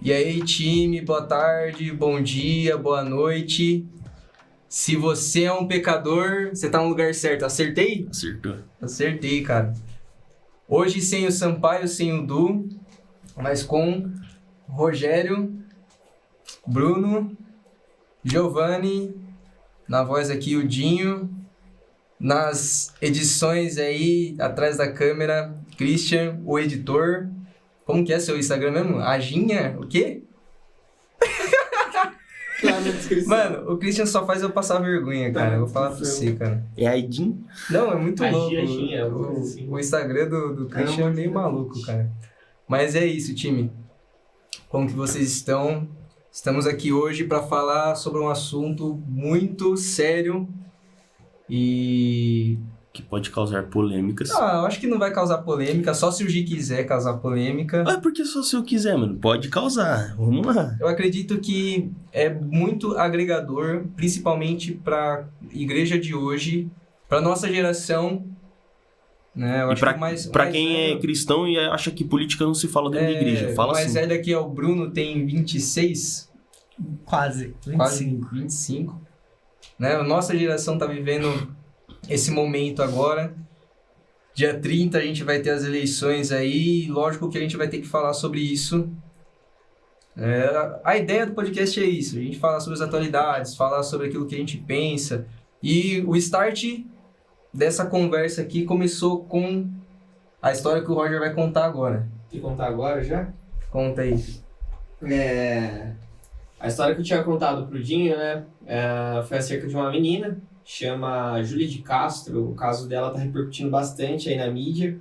E aí, time, boa tarde, bom dia, boa noite. Se você é um pecador, você tá no lugar certo. Acertei? Acertou. Acertei, cara. Hoje sem o Sampaio, sem o Du, mas com Rogério, Bruno, Giovanni, na voz aqui o Dinho, nas edições aí, atrás da câmera, Christian, o editor. Como que é seu Instagram mesmo? Aginha? O quê? Lá na descrição. Mano, o Christian só faz eu passar vergonha, cara. Eu vou falar pra você, cara. É Aidin? Não, é muito louco. Aginha, alguma coisa assim. O Instagram do Christian é meio maluco, cara. Mas é isso, time. Como que vocês estão? Estamos aqui hoje para falar sobre um assunto muito sério e... Que pode causar polêmicas. Ah, eu acho que não vai causar polêmica, só se o Gi quiser causar polêmica. Ah, porque só se eu quiser, mano. Pode causar. Vamos lá. Eu acredito que é muito agregador, principalmente para igreja de hoje, para nossa geração, né? Eu E acho pra, que mais pra mais quem é velho- cristão e acha que política não se fala dentro da igreja. Fala o mais assim. velho aqui é o Bruno, tem 26, Quase. 25. quase 25. Né? A nossa geração tá vivendo esse momento agora. Dia 30 a gente vai ter as eleições aí, e lógico que a gente vai ter que falar sobre isso. A ideia do podcast é isso, a gente falar sobre as atualidades, falar sobre aquilo que a gente pensa. E o start dessa conversa aqui começou com a história que o Roger vai contar agora. Quer contar agora já? Conta aí. A história que eu tinha contado pro Dinho, né? Foi acerca de uma menina, chama Júlia de Castro. O caso dela tá repercutindo bastante aí na mídia.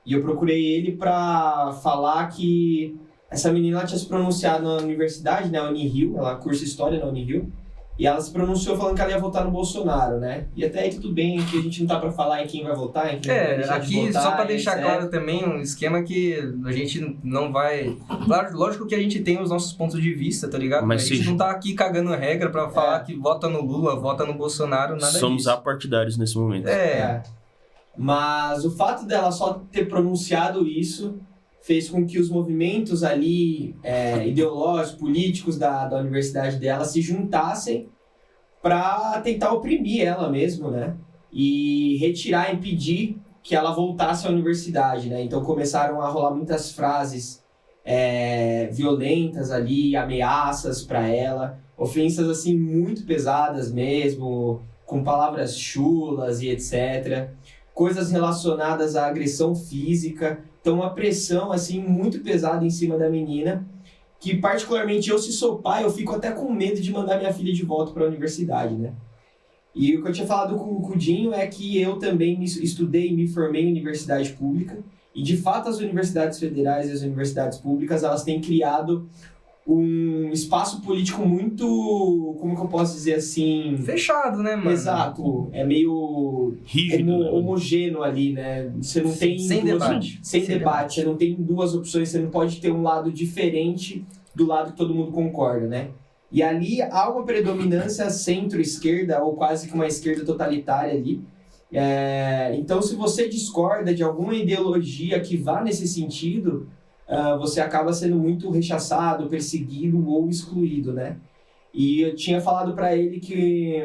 E eu procurei ele pra falar que essa menina ela tinha se pronunciado na universidade, né? Unirio, ela cursa História na Unirio. E ela se pronunciou falando que ela ia votar no Bolsonaro, né? E até aí tudo bem, que a gente não tá pra falar em quem vai votar, em quem vai deixar de aqui votar, só pra deixar etc. claro também um esquema que a gente não vai... Claro, lógico que a gente tem os nossos pontos de vista, tá ligado? Mas a gente não tá aqui cagando regra pra falar que vota no Lula, vota no Bolsonaro, nada Somos disso. apartidários nesse momento. Mas o fato dela só ter pronunciado isso fez com que os movimentos ali ideológicos, políticos da universidade dela se juntassem para tentar oprimir ela mesmo, né? E retirar, impedir que ela voltasse à universidade, né? Então começaram a rolar muitas frases violentas ali, ameaças para ela, ofensas assim muito pesadas mesmo, com palavras chulas e etc. Coisas relacionadas à agressão física. Então uma pressão assim muito pesada em cima da menina, que particularmente eu, se sou pai, eu fico até com medo de mandar minha filha de volta para a universidade, né? E o que eu tinha falado com o Dinho é que eu também estudei e me formei em universidade pública, e de fato as universidades federais e as universidades públicas, elas têm criado um espaço político muito, como que eu posso dizer assim... Fechado, né, mano? Exato, é meio Rígido, né? homogêneo ali, né? Você não tem Sem debate. Sem debate, você não tem duas opções, você não pode ter um lado diferente do lado que todo mundo concorda, né? E ali há uma predominância centro-esquerda, ou quase que uma esquerda totalitária ali. Então, se você discorda de alguma ideologia que vá nesse sentido, você acaba sendo muito rechaçado, perseguido ou excluído, né? E eu tinha falado pra ele que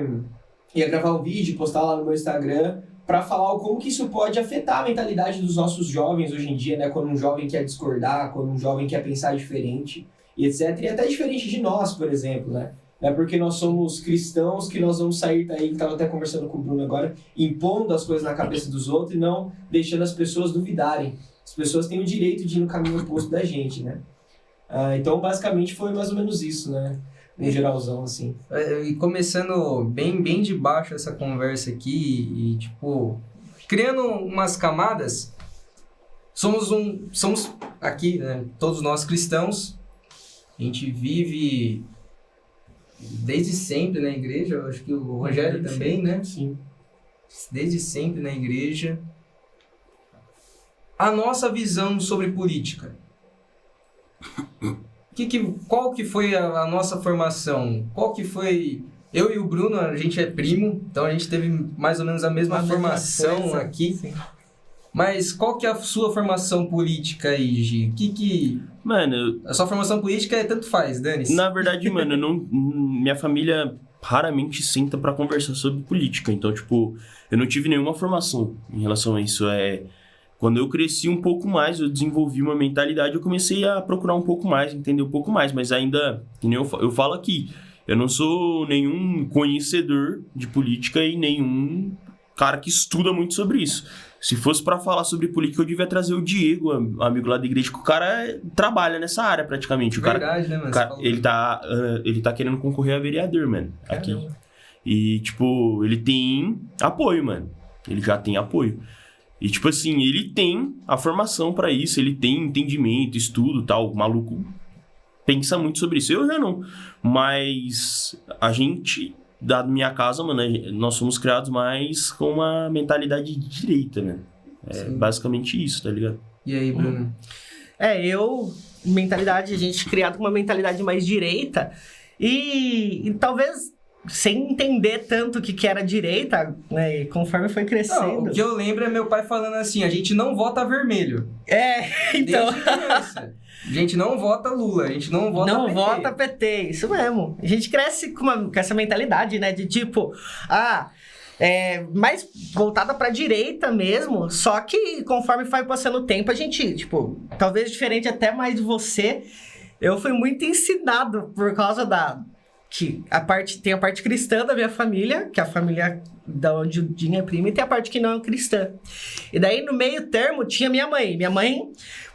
ia gravar um vídeo, postar lá no meu Instagram, pra falar como que isso pode afetar a mentalidade dos nossos jovens hoje em dia, né? Quando um jovem quer discordar, quando um jovem quer pensar diferente, e etc. E até diferente de nós, por exemplo, né? Não é porque nós somos cristãos que nós vamos sair daí, que estava até conversando com o Bruno agora, impondo as coisas na cabeça dos outros e não deixando as pessoas duvidarem. As pessoas têm o direito de ir no caminho oposto da gente, né? Então, basicamente, foi mais ou menos isso, né? No geralzão, assim. E começando bem de baixo essa conversa aqui e, tipo, criando umas camadas, somos aqui, né, todos nós cristãos, a gente vive desde sempre na igreja, eu acho que o Rogério também, né? Sim. Desde sempre na igreja. A nossa visão sobre política. Qual que foi a nossa formação? Qual que foi... Eu e o Bruno, a gente é primo, então a gente teve mais ou menos a mesma formação coisa. aqui. Sim. Mas qual que é a sua formação política aí, Gi? Mano, A sua formação política é tanto faz, dane-se. na verdade, mano, minha família raramente senta pra conversar sobre política. Então, tipo, eu não tive nenhuma formação em relação a isso. Quando eu cresci um pouco mais, eu desenvolvi uma mentalidade, eu comecei a procurar um pouco mais, entender um pouco mais. Mas ainda, que nem eu falo aqui, eu não sou nenhum conhecedor de política e nenhum cara que estuda muito sobre isso. Se fosse pra falar sobre política, eu devia trazer o Diego, amigo lá da igreja, que o cara trabalha nessa área praticamente. O cara, Verdade, né, mano? o cara, Você falou. ele tá querendo concorrer a vereador, mano, aqui. Caramba. E, tipo, ele tem apoio, mano. Ele já tem apoio. E, tipo assim, ele tem a formação pra isso, ele tem entendimento, estudo e tal. O maluco pensa muito sobre isso. Eu já não. Mas a gente, da minha casa, mano, nós somos criados mais com uma mentalidade de direita, né? É Sim. basicamente isso, tá ligado? E aí, Bruno? A gente criado com uma mentalidade mais direita e talvez sem entender tanto o que era direita, né, e conforme foi Não, crescendo. o que eu lembro é meu pai falando assim, a gente não vota vermelho. Então... Desde criança. A gente não vota Lula, a gente não vota Não PT. vota PT, isso mesmo. A gente cresce com essa mentalidade, né? De tipo, mais voltada pra direita mesmo. Só que conforme vai passando o tempo, a gente, tipo, talvez diferente até mais de você, eu fui muito ensinado por causa que tem a parte cristã da minha família, que é a família da onde o Dinho é primo, e tem a parte que não é cristã. E daí, no meio termo, tinha minha mãe.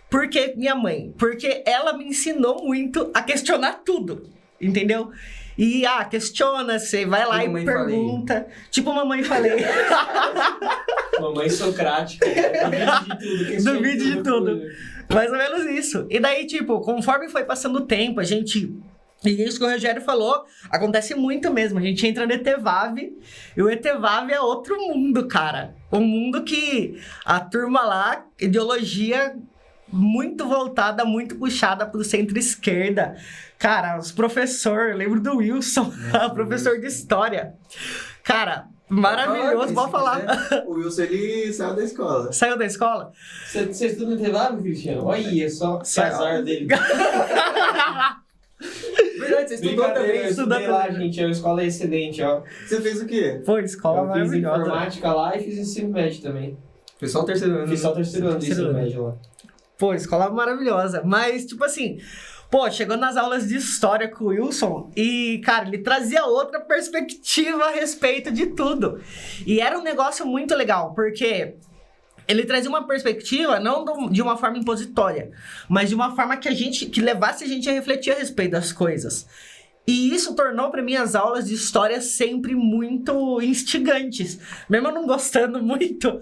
Por que minha mãe? Porque ela me ensinou muito a questionar tudo, entendeu? E, questiona, você vai lá Tipo e Mamãe pergunta. Tipo mamãe falei. Mamãe socrática. Duvide de tudo. Mais ou menos isso. E daí, tipo, conforme foi passando o tempo, e isso que o Rogério falou, acontece muito mesmo. A gente entra no ETEVAV, e o ETEVAV é outro mundo, cara. Um mundo que a turma lá, ideologia muito voltada, muito puxada pro centro-esquerda. Cara, os professores, lembro do Wilson, professor de história. Cara, maravilhoso, pode falar. O Wilson, ele saiu da escola. Saiu da escola? Você estuda no intervalo, Cristiano? Olha só que azar dele. Verdade, você estudou também. Eu estudei lá, gente. A escola é excelente, ó. Você fez o quê? Pô, escola Eu fiz maravilhosa. informática lá e fiz ensino médio também. Foi só o terceiro ano. Fiz só o terceiro ano de ensino médio lá. Pô, escola maravilhosa. Mas, tipo assim, chegou nas aulas de história com o Wilson e, cara, ele trazia outra perspectiva a respeito de tudo. E era um negócio muito legal, porque ele trazia uma perspectiva não de uma forma impositória, mas de uma forma que levasse a gente a refletir a respeito das coisas. E isso tornou para mim as aulas de história sempre muito instigantes. Mesmo eu não gostando muito,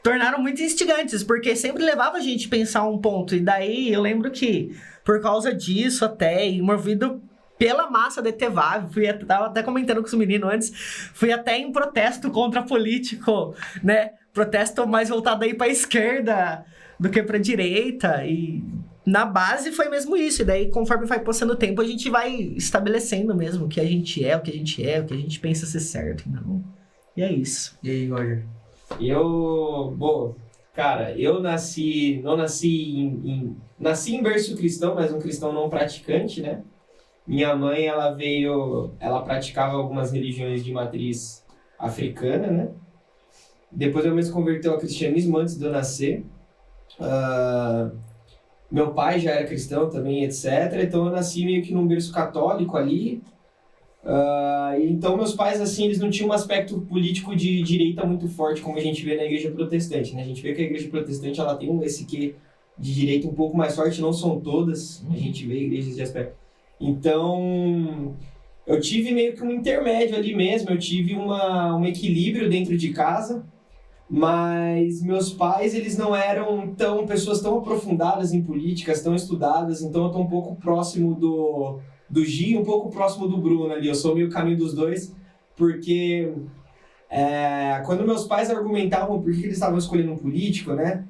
tornaram muito instigantes, porque sempre levava a gente a pensar um ponto. E daí eu lembro que, por causa disso até, e movido pela massa da ETEVAV, tava até comentando com os meninos antes, fui até em protesto contra político, né? Protesto mais voltado aí pra esquerda do que pra direita. E na base foi mesmo isso. E daí, conforme vai passando o tempo, a gente vai estabelecendo mesmo o que a gente é, o que a gente pensa ser certo. Não. E é isso. E aí, Roger? Eu nasci em berço cristão, mas um cristão não praticante, né? Minha mãe, ela praticava algumas religiões de matriz africana, né? Depois eu me converteu ao cristianismo antes de eu nascer. Meu pai já era cristão também, etc. Então eu nasci meio que num berço católico ali. Então meus pais, assim, eles não tinham um aspecto político de direita muito forte, como a gente vê na igreja protestante, né? A gente vê que a igreja protestante, ela tem esse quê de direita um pouco mais forte, não são todas, a gente vê igrejas de aspecto. Então, eu tive meio que um intermédio ali mesmo, eu tive um equilíbrio dentro de casa, mas meus pais, eles não eram pessoas tão aprofundadas em políticas, tão estudadas, então eu tô um pouco próximo do Gi, um pouco próximo do Bruno ali, eu sou meio caminho dos dois, porque quando meus pais argumentavam por que eles estavam escolhendo um político, né,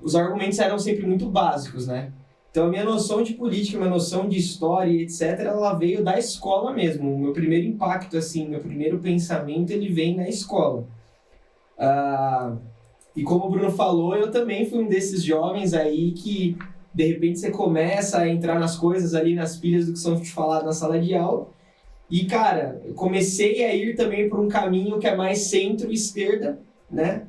os argumentos eram sempre muito básicos, né, então a minha noção de política, minha noção de história, etc., ela veio da escola mesmo, o meu primeiro impacto, assim, meu primeiro pensamento, ele vem na escola. E como o Bruno falou, eu também fui um desses jovens aí que, de repente, você começa a entrar nas coisas ali, nas pilhas do que são te falado na sala de aula. E, cara, eu comecei a ir também por um caminho que é mais centro-esquerda, né?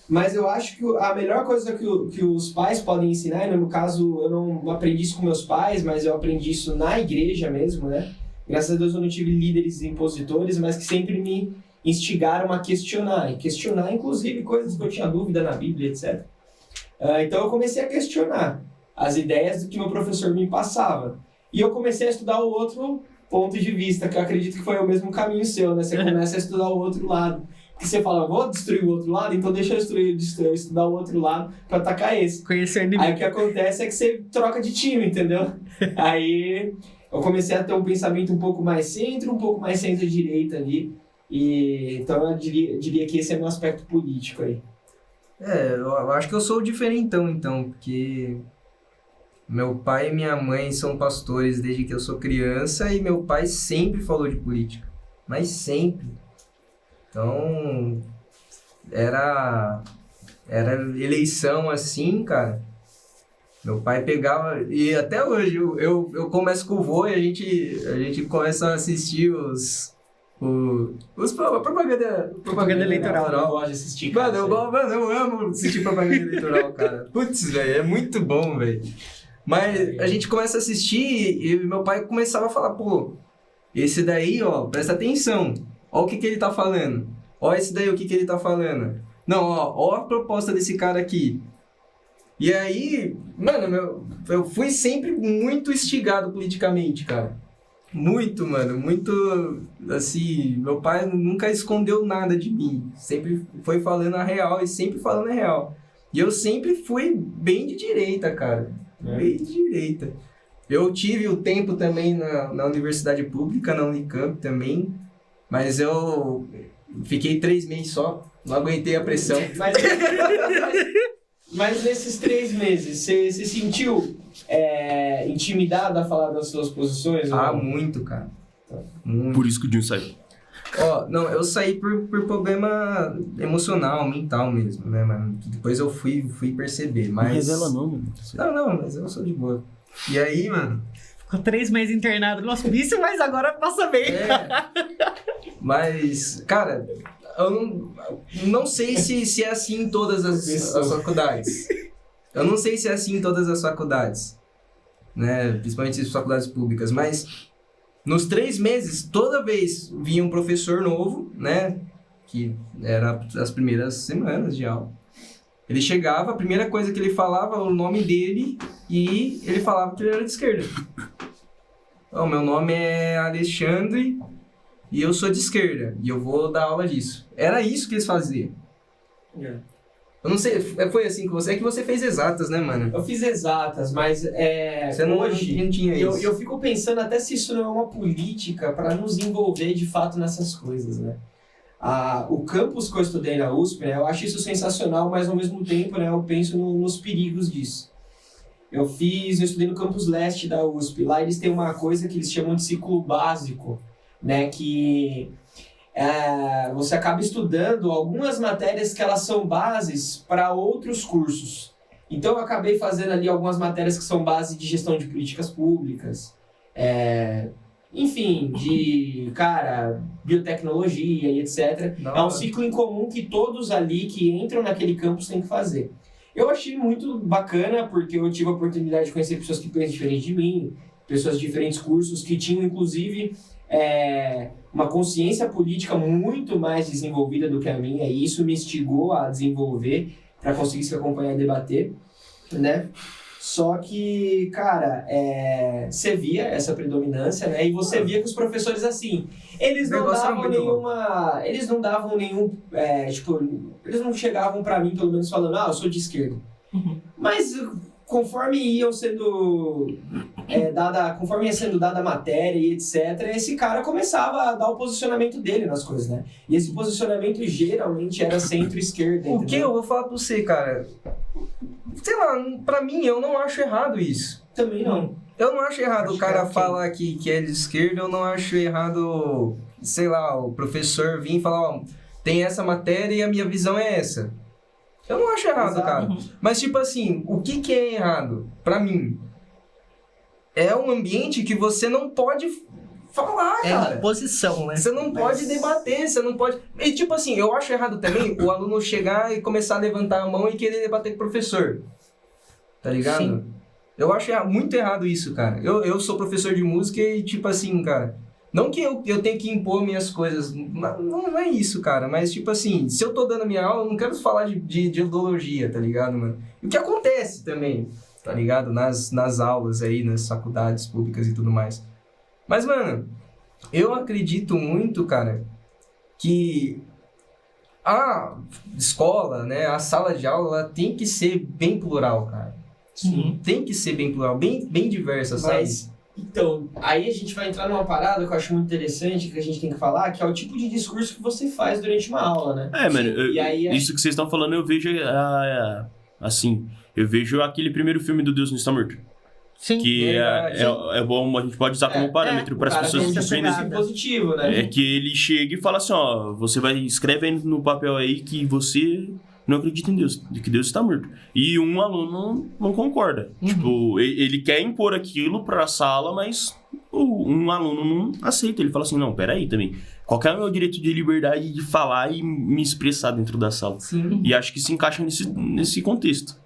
Mas eu acho que a melhor coisa que os pais podem ensinar, e no caso eu não aprendi isso com meus pais, mas eu aprendi isso na igreja mesmo, né? Graças a Deus eu não tive líderes impositores, mas que sempre me instigaram a questionar. E questionar, inclusive, coisas que eu tinha dúvida na Bíblia, etc. Então eu comecei a questionar as ideias do que meu professor me passava. E eu comecei a estudar o outro ponto de vista, que eu acredito que foi o mesmo caminho seu, né? Você começa a estudar o outro lado. Porque você fala, vou destruir o outro lado, então deixa eu estudar o outro lado pra atacar esse. Conhecer o inimigo. Aí o que acontece é que você troca de time, entendeu? Aí eu comecei a ter um pensamento um pouco mais centro-direita ali. E então eu diria que esse é meu aspecto político aí. Eu acho que eu sou o diferentão, então, porque meu pai e minha mãe são pastores desde que eu sou criança e meu pai sempre falou de política, mas sempre. Então, era eleição assim, cara. Meu pai pegava, e até hoje eu começo com o vô e a gente começa a assistir a propaganda eleitoral. Eu gosto de assistir, Mano, cara. eu amo assistir propaganda eleitoral, cara. Putz, velho, é muito bom, velho. Mas a gente começa a assistir e meu pai começava a falar, pô, esse daí, ó, presta atenção. Ó o que ele tá falando. Ó esse daí, o que ele tá falando. Não, ó a proposta desse cara aqui. E aí, mano, eu fui sempre muito instigado politicamente, cara. Muito, mano, muito, assim, meu pai nunca escondeu nada de mim. Sempre foi falando a real e sempre falando a real. E eu sempre fui bem de direita, cara. Bem de direita. Eu tive o tempo também na universidade pública, na Unicamp também. Mas eu fiquei 3 meses só, não aguentei a pressão. Mas nesses 3 meses, você se sentiu intimidado a falar das suas posições? Ah, muito, cara. Muito. Por isso que o Dinho saiu. Não, eu saí por problema emocional, mental mesmo, né, mano? Depois eu fui perceber, mas... Não revela não, mano. Não, mas eu sou de boa. E aí, mano... Ficou 3 meses internado no hospício, mas agora passa bem. Mas, cara, eu não sei se é assim em todas as faculdades. Eu não sei se é assim em todas as faculdades, né? Principalmente as faculdades públicas, mas nos 3 meses, toda vez vinha um professor novo, né? Que era as primeiras semanas de aula. Ele chegava, a primeira coisa que ele falava o nome dele e ele falava que ele era de esquerda. Meu nome é Alexandre e eu sou de esquerda e eu vou dar aula disso. Era isso que eles faziam. Eu não sei, foi assim com você? É que você fez exatas, né, mano? Eu fiz exatas, mas você não tinha isso. Eu fico pensando até se isso não é uma política para nos envolver de fato nessas coisas, né? O campus que eu estudei na USP, né, eu acho isso sensacional, mas ao mesmo tempo, né, eu penso nos perigos disso. Eu estudei no campus leste da USP. Lá eles têm uma coisa que eles chamam de ciclo básico, né? Que você acaba estudando algumas matérias que elas são bases para outros cursos. Então eu acabei fazendo ali algumas matérias que são base de gestão de políticas públicas, enfim, biotecnologia e etc. Não. É um ciclo em comum que todos ali que entram naquele campus têm que fazer. Eu achei muito bacana, porque eu tive a oportunidade de conhecer pessoas que pensam diferente de mim, pessoas de diferentes cursos, que tinham, inclusive, uma consciência política muito mais desenvolvida do que a minha, e isso me instigou a desenvolver para conseguir se acompanhar e debater, né? Só que, cara, você via essa predominância, né? E você via que os professores, assim, eles não davam nenhum... eles não chegavam pra mim, pelo menos, falando, eu sou de esquerda. Uhum. Mas conforme ia sendo dada a matéria e etc., esse cara começava a dar o posicionamento dele nas coisas, né? E esse posicionamento geralmente era centro-esquerda. O que eu vou falar pra você, cara? Sei lá, pra mim, eu não acho errado isso. Também não. Eu não acho errado Acho o cara que falar que é de esquerda, eu não acho errado, sei lá, o professor vir e falar, tem essa matéria e a minha visão é essa. Eu não acho errado, Exato. cara. Mas, tipo assim, o que é errado? Pra mim, é um ambiente que você não pode falar, É cara. imposição, né? Você não pode debater, você não pode... E, tipo assim, eu acho errado também o aluno chegar e começar a levantar a mão e querer debater com o professor. Tá ligado? Sim. Eu acho muito errado isso, cara. Eu sou professor de música e, tipo assim, cara... Não que eu tenha que impor minhas coisas, não é isso, cara. Mas, tipo assim, se eu tô dando minha aula, eu não quero falar de ideologia, tá ligado, mano? E o que acontece também, tá ligado? Nas aulas aí, nas faculdades públicas e tudo mais. Mas, mano, eu acredito muito, cara, que a escola, né, a sala de aula, ela tem que ser bem plural, cara. Sim. Tem que ser bem plural, bem diversa, sabe? Mas, então, aí a gente vai entrar numa parada que eu acho muito interessante, que a gente tem que falar, que é o tipo de discurso que você faz durante uma aula, né? Mano, E aí, isso que vocês estão falando, eu vejo assim, eu vejo aquele primeiro filme do Deus Não Está Morto. Sim. Que Verdade. é bom, a gente pode usar como parâmetro para as o cara pessoas tem esse compreendem. pensamento positivo, né? É que ele chega e fala assim, ó, você vai escreve aí no papel aí que você não acredita em Deus, de que Deus está morto. E um aluno não concorda. Tipo, ele quer impor aquilo para a sala, mas um aluno não aceita. Ele fala assim, não, peraí também. Qual que é o meu direito de liberdade de falar e me expressar dentro da sala? Sim. E acho que se encaixa nesse contexto.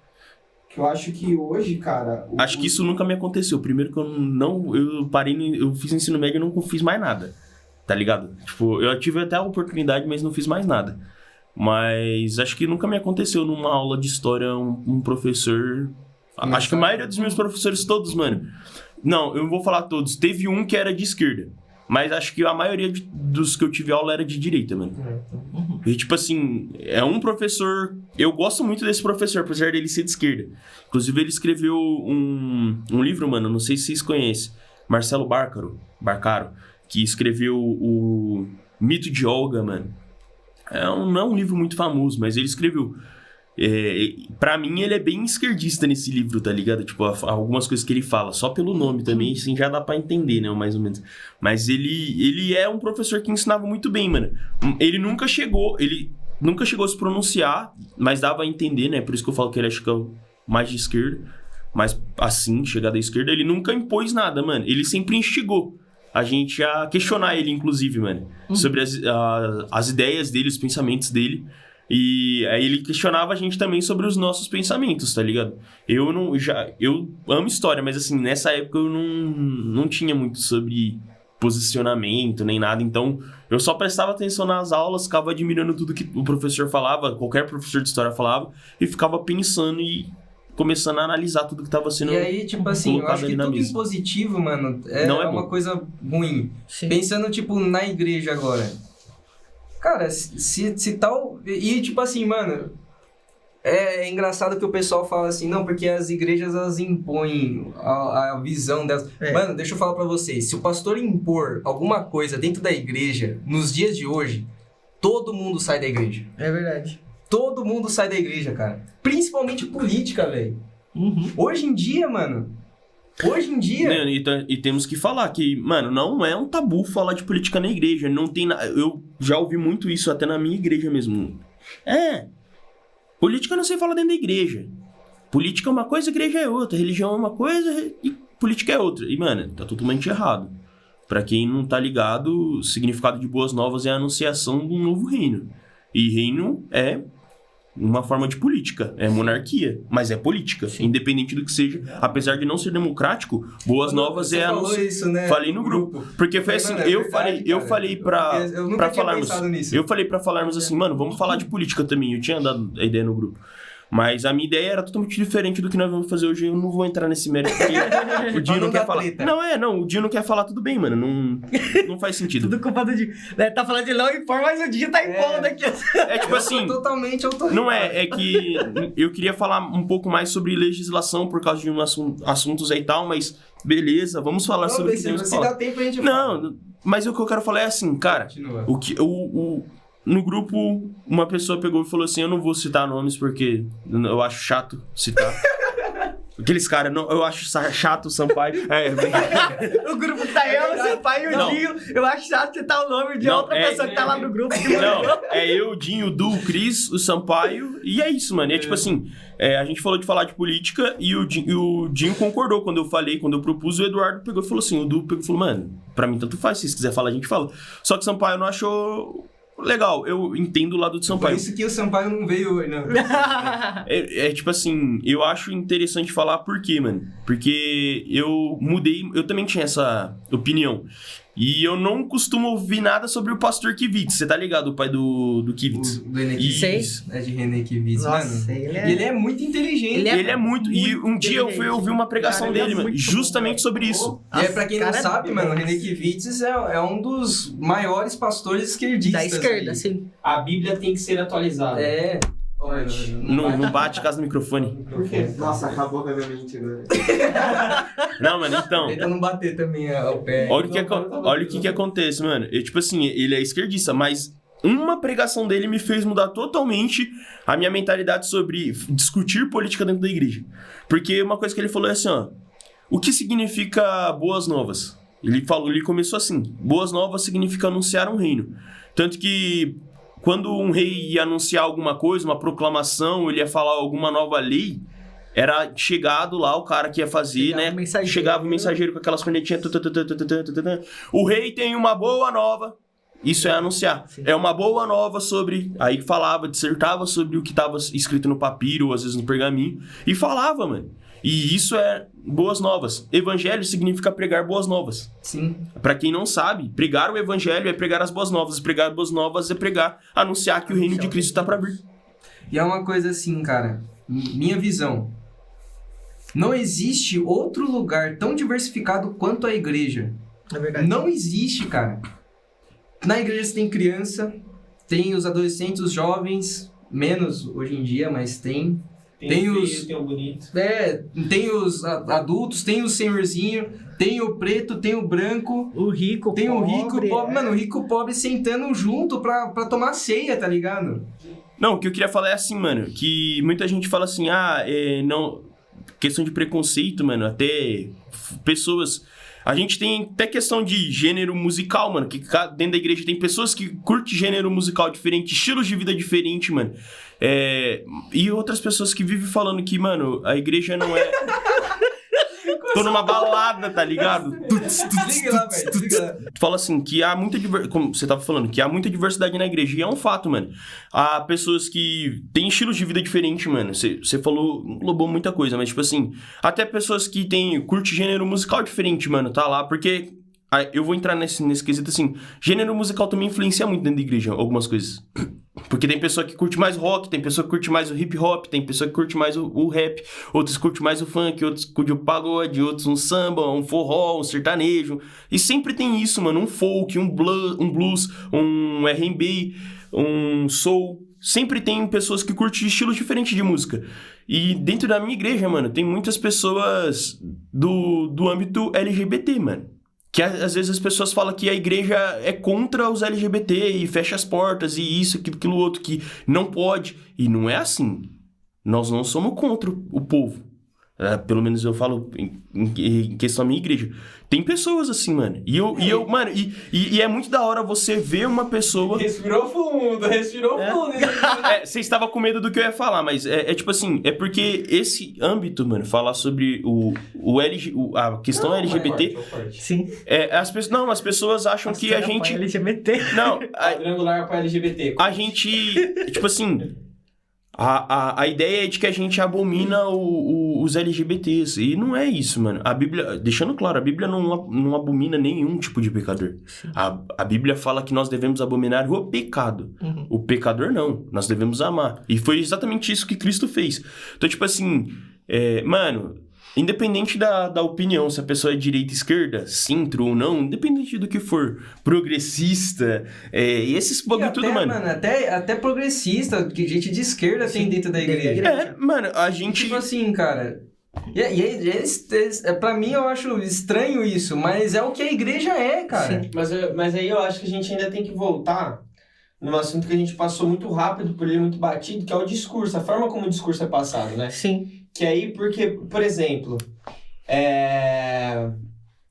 Que eu acho que hoje, cara... Acho que isso nunca me aconteceu. Primeiro que eu parei, eu fiz ensino médio e não fiz mais nada. Tá ligado? Tipo, eu tive até a oportunidade, mas não fiz mais nada. Mas acho que nunca me aconteceu numa aula de história um professor... Acho que a maioria dos meus professores todos, mano... Não, eu não vou falar todos. Teve um que era de esquerda. Mas acho que a maioria dos que eu tive aula era de direita, mano. E tipo assim, é um professor... Eu gosto muito desse professor, apesar dele ser de esquerda. Inclusive ele escreveu um livro, mano, não sei se vocês conhecem. Marcelo Barcaro, que escreveu o Mito de Olga, mano. Não é um livro muito famoso, mas ele escreveu... Pra mim, ele é bem esquerdista nesse livro, tá ligado? Tipo, algumas coisas que ele fala, só pelo nome também, assim, já dá pra entender, né, mais ou menos. Mas ele é um professor que ensinava muito bem, mano. Ele nunca chegou a se pronunciar, mas dava a entender, né? Por isso que eu falo que ele acho que é o mais de esquerda. Mas, assim, chegar da esquerda, ele nunca impôs nada, mano. Ele sempre instigou a gente a questionar ele, inclusive, mano. Sobre as ideias dele, os pensamentos dele. E aí ele questionava a gente também sobre os nossos pensamentos, tá ligado? Eu amo história, mas assim, nessa época eu não tinha muito sobre posicionamento nem nada, então eu só prestava atenção nas aulas, ficava admirando tudo que o professor falava, qualquer professor de história falava, e ficava pensando e começando a analisar tudo que tava sendo E aí, tipo assim, eu acho que tudo impositivo, mano, Não é uma bom. coisa ruim. Sim. Pensando, tipo, na igreja agora. Cara, se tal... E, tipo assim, mano... É engraçado que o pessoal fala assim, não, porque as igrejas, elas impõem a visão delas. Mano, deixa eu falar pra vocês. Se o pastor impor alguma coisa dentro da igreja, nos dias de hoje, todo mundo sai da igreja. É verdade. Todo mundo sai da igreja, cara. Principalmente política, velho. Hoje em dia, mano... E temos que falar que, mano, não é um tabu falar de política na igreja. Não tem eu já ouvi muito isso até na minha igreja mesmo. Política não se fala dentro da igreja. Política é uma coisa, igreja é outra. Religião é uma coisa e política é outra. E, mano, tá totalmente errado. Pra quem não tá ligado, o significado de Boas Novas é a anunciação de um novo reino. E reino é uma forma de política, é monarquia, mas é política, independente do que seja. Apesar de não ser democrático, Boas Novas você é a falou isso, né? Falei no grupo. Porque foi assim, mano, eu falei pra falarmos. Nisso. Eu falei pra falarmos assim, mano, vamos falar de política também. Eu tinha dado a ideia no grupo. Mas a minha ideia era totalmente diferente do que nós vamos fazer hoje. Eu não vou entrar nesse mérito, porque o Dinho não quer falar. Treta. Não, o Dinho não quer falar, tudo bem, mano. Não faz sentido. Tudo culpa do Dinho. Tá falando de não impor, mas o Dinho tá impondo aqui. É tipo assim. Totalmente autoritário. Não é que eu queria falar um pouco mais sobre legislação por causa de assuntos aí e tal, mas beleza, vamos falar sobre o que temos que se falar. dá tempo a gente fala. Não, mas o que eu quero falar é assim, cara. Continua. No grupo, uma pessoa pegou e falou assim, eu não vou citar nomes porque eu acho chato citar. Aqueles caras, eu acho chato o Sampaio. O grupo que tá eu, o Sampaio e o Não. Dinho. Eu acho chato citar o nome de Não, outra pessoa que tá lá no grupo. Não, é eu, o Dinho, o Du, o Cris, o Sampaio, e é isso, mano. E é tipo assim, a gente falou de falar de política e o Dinho concordou quando eu propus, o Eduardo pegou e falou assim, o Du pegou e falou, mano, pra mim tanto faz, se vocês quiserem falar, a gente fala. Só que o Sampaio não achou legal, eu entendo o lado do Por Sampaio. isso que o Sampaio não veio hoje, não. Tipo assim, eu acho interessante falar por quê, mano. Porque eu mudei, eu também tinha essa opinião. E eu não costumo ouvir nada sobre o pastor Kivitz. Você tá ligado, o pai do Kivitz? Do René Kivitz. É de René Kivitz, Nossa, mano. ele Ele é muito inteligente. Ele é muito. E um dia eu fui ouvir uma pregação Cara, ele é dele, mano, muito justamente sobre isso. E pra quem não Cara, sabe, mano, o René Kivitz é um dos maiores pastores esquerdistas. Da esquerda, aí. sim. A Bíblia tem que ser atualizada. É. Não bate casa no microfone. Por quê? Nossa, acabou com a minha mente agora. Não, mano, então. Tenta não bater também ao pé. Olha o que acontece, mano. Tipo assim, ele é esquerdista, mas uma pregação dele me fez mudar totalmente a minha mentalidade sobre discutir política dentro da igreja. Porque uma coisa que ele falou é assim, ó. O que significa boas novas? Ele começou assim. Boas novas significa anunciar um reino. Tanto que quando um rei ia anunciar alguma coisa, uma proclamação, ele ia falar alguma nova lei, era chegado lá o cara que ia fazer, Chegava né? o mensageiro. Chegava o mensageiro com aquelas cornetinhas. O rei tem uma boa nova. Isso é anunciar. Sim. É uma boa nova sobre... Aí falava, dissertava sobre o que estava escrito no papiro, ou às vezes no pergaminho. E falava, mano. E isso é boas novas. Evangelho significa pregar boas novas. Sim. Pra quem não sabe, pregar o evangelho é pregar as boas novas. Pregar boas novas é anunciar que o reino de Cristo tá pra vir. E é uma coisa assim, cara. Minha visão. Não existe outro lugar tão diversificado quanto a igreja. É verdade. Não existe, cara. Na igreja você tem criança, tem os adolescentes, os jovens, menos hoje em dia, mas tem. Tem o os- feio, tem o bonito. Tem os adultos, tem o senhorzinho, tem o preto, tem o branco, O rico, tem o rico e o pobre. é. Mano, o rico e o pobre sentando junto pra tomar ceia, tá ligado? Não, o que eu queria falar é assim, mano, que muita gente fala assim, não... Questão de preconceito, mano, até pessoas... A gente tem até questão de gênero musical, mano, que dentro da igreja tem pessoas que curtem gênero musical diferente, estilos de vida diferente, mano. E outras pessoas que vivem falando que, mano, a igreja não é... Tô numa balada, tá ligado? Liga lá, velho, liga lá. Fala assim, que há muita diversidade, como você tava falando, que há muita diversidade na igreja, e é um fato, mano. Há pessoas que têm estilos de vida diferentes, mano. Você falou, englobou muita coisa, mas tipo assim, até pessoas que curte gênero musical diferente, mano, tá lá, porque eu vou entrar nesse quesito assim, gênero musical também influencia muito dentro da igreja, algumas coisas. Porque tem pessoa que curte mais rock, tem pessoa que curte mais o hip hop, tem pessoa que curte mais o rap, outros curte mais o funk, outros curte o pagode, outros um samba, um forró, um sertanejo. E sempre tem isso, mano, um folk, um blues, um R&B, um soul. Sempre tem pessoas que curtem estilos diferentes de música. E dentro da minha igreja, mano, tem muitas pessoas do âmbito LGBT, mano. Que às vezes as pessoas falam que a igreja é contra os LGBT e fecha as portas e isso, aquilo outro, que não pode. E não é assim. Nós não somos contra o povo. Pelo menos eu falo em questão da minha igreja. Tem pessoas assim, mano. Mano, é muito da hora você ver uma pessoa... Respirou fundo. Você estava com medo do que eu ia falar, mas é tipo assim, é porque esse âmbito, mano, falar sobre a questão LGBT... Sim. As pessoas acham que a gente... LGBT. Não, Quadrangular pra LGBT. a gente, tipo assim, a ideia é de que a gente abomina os LGBTs. E não é isso, mano. A Bíblia, deixando claro, a Bíblia não abomina nenhum tipo de pecador. A Bíblia fala que nós devemos abominar o pecado. Uhum. O pecador não. Nós devemos amar. E foi exatamente isso que Cristo fez. Então, tipo assim, mano... Independente da opinião, se a pessoa é direita, esquerda, centro ou não, independente do que for, progressista, esses bagulho tudo, mano. Até progressista, que gente de esquerda tem dentro da igreja. Mano, a gente... Tipo assim, cara... Pra mim eu acho estranho isso, mas é o que a igreja é, cara. Sim. Mas aí eu acho que a gente ainda tem que voltar num assunto que a gente passou muito rápido por ele, muito batido, que é o discurso, a forma como o discurso é passado, né? Sim. que aí, porque, por exemplo,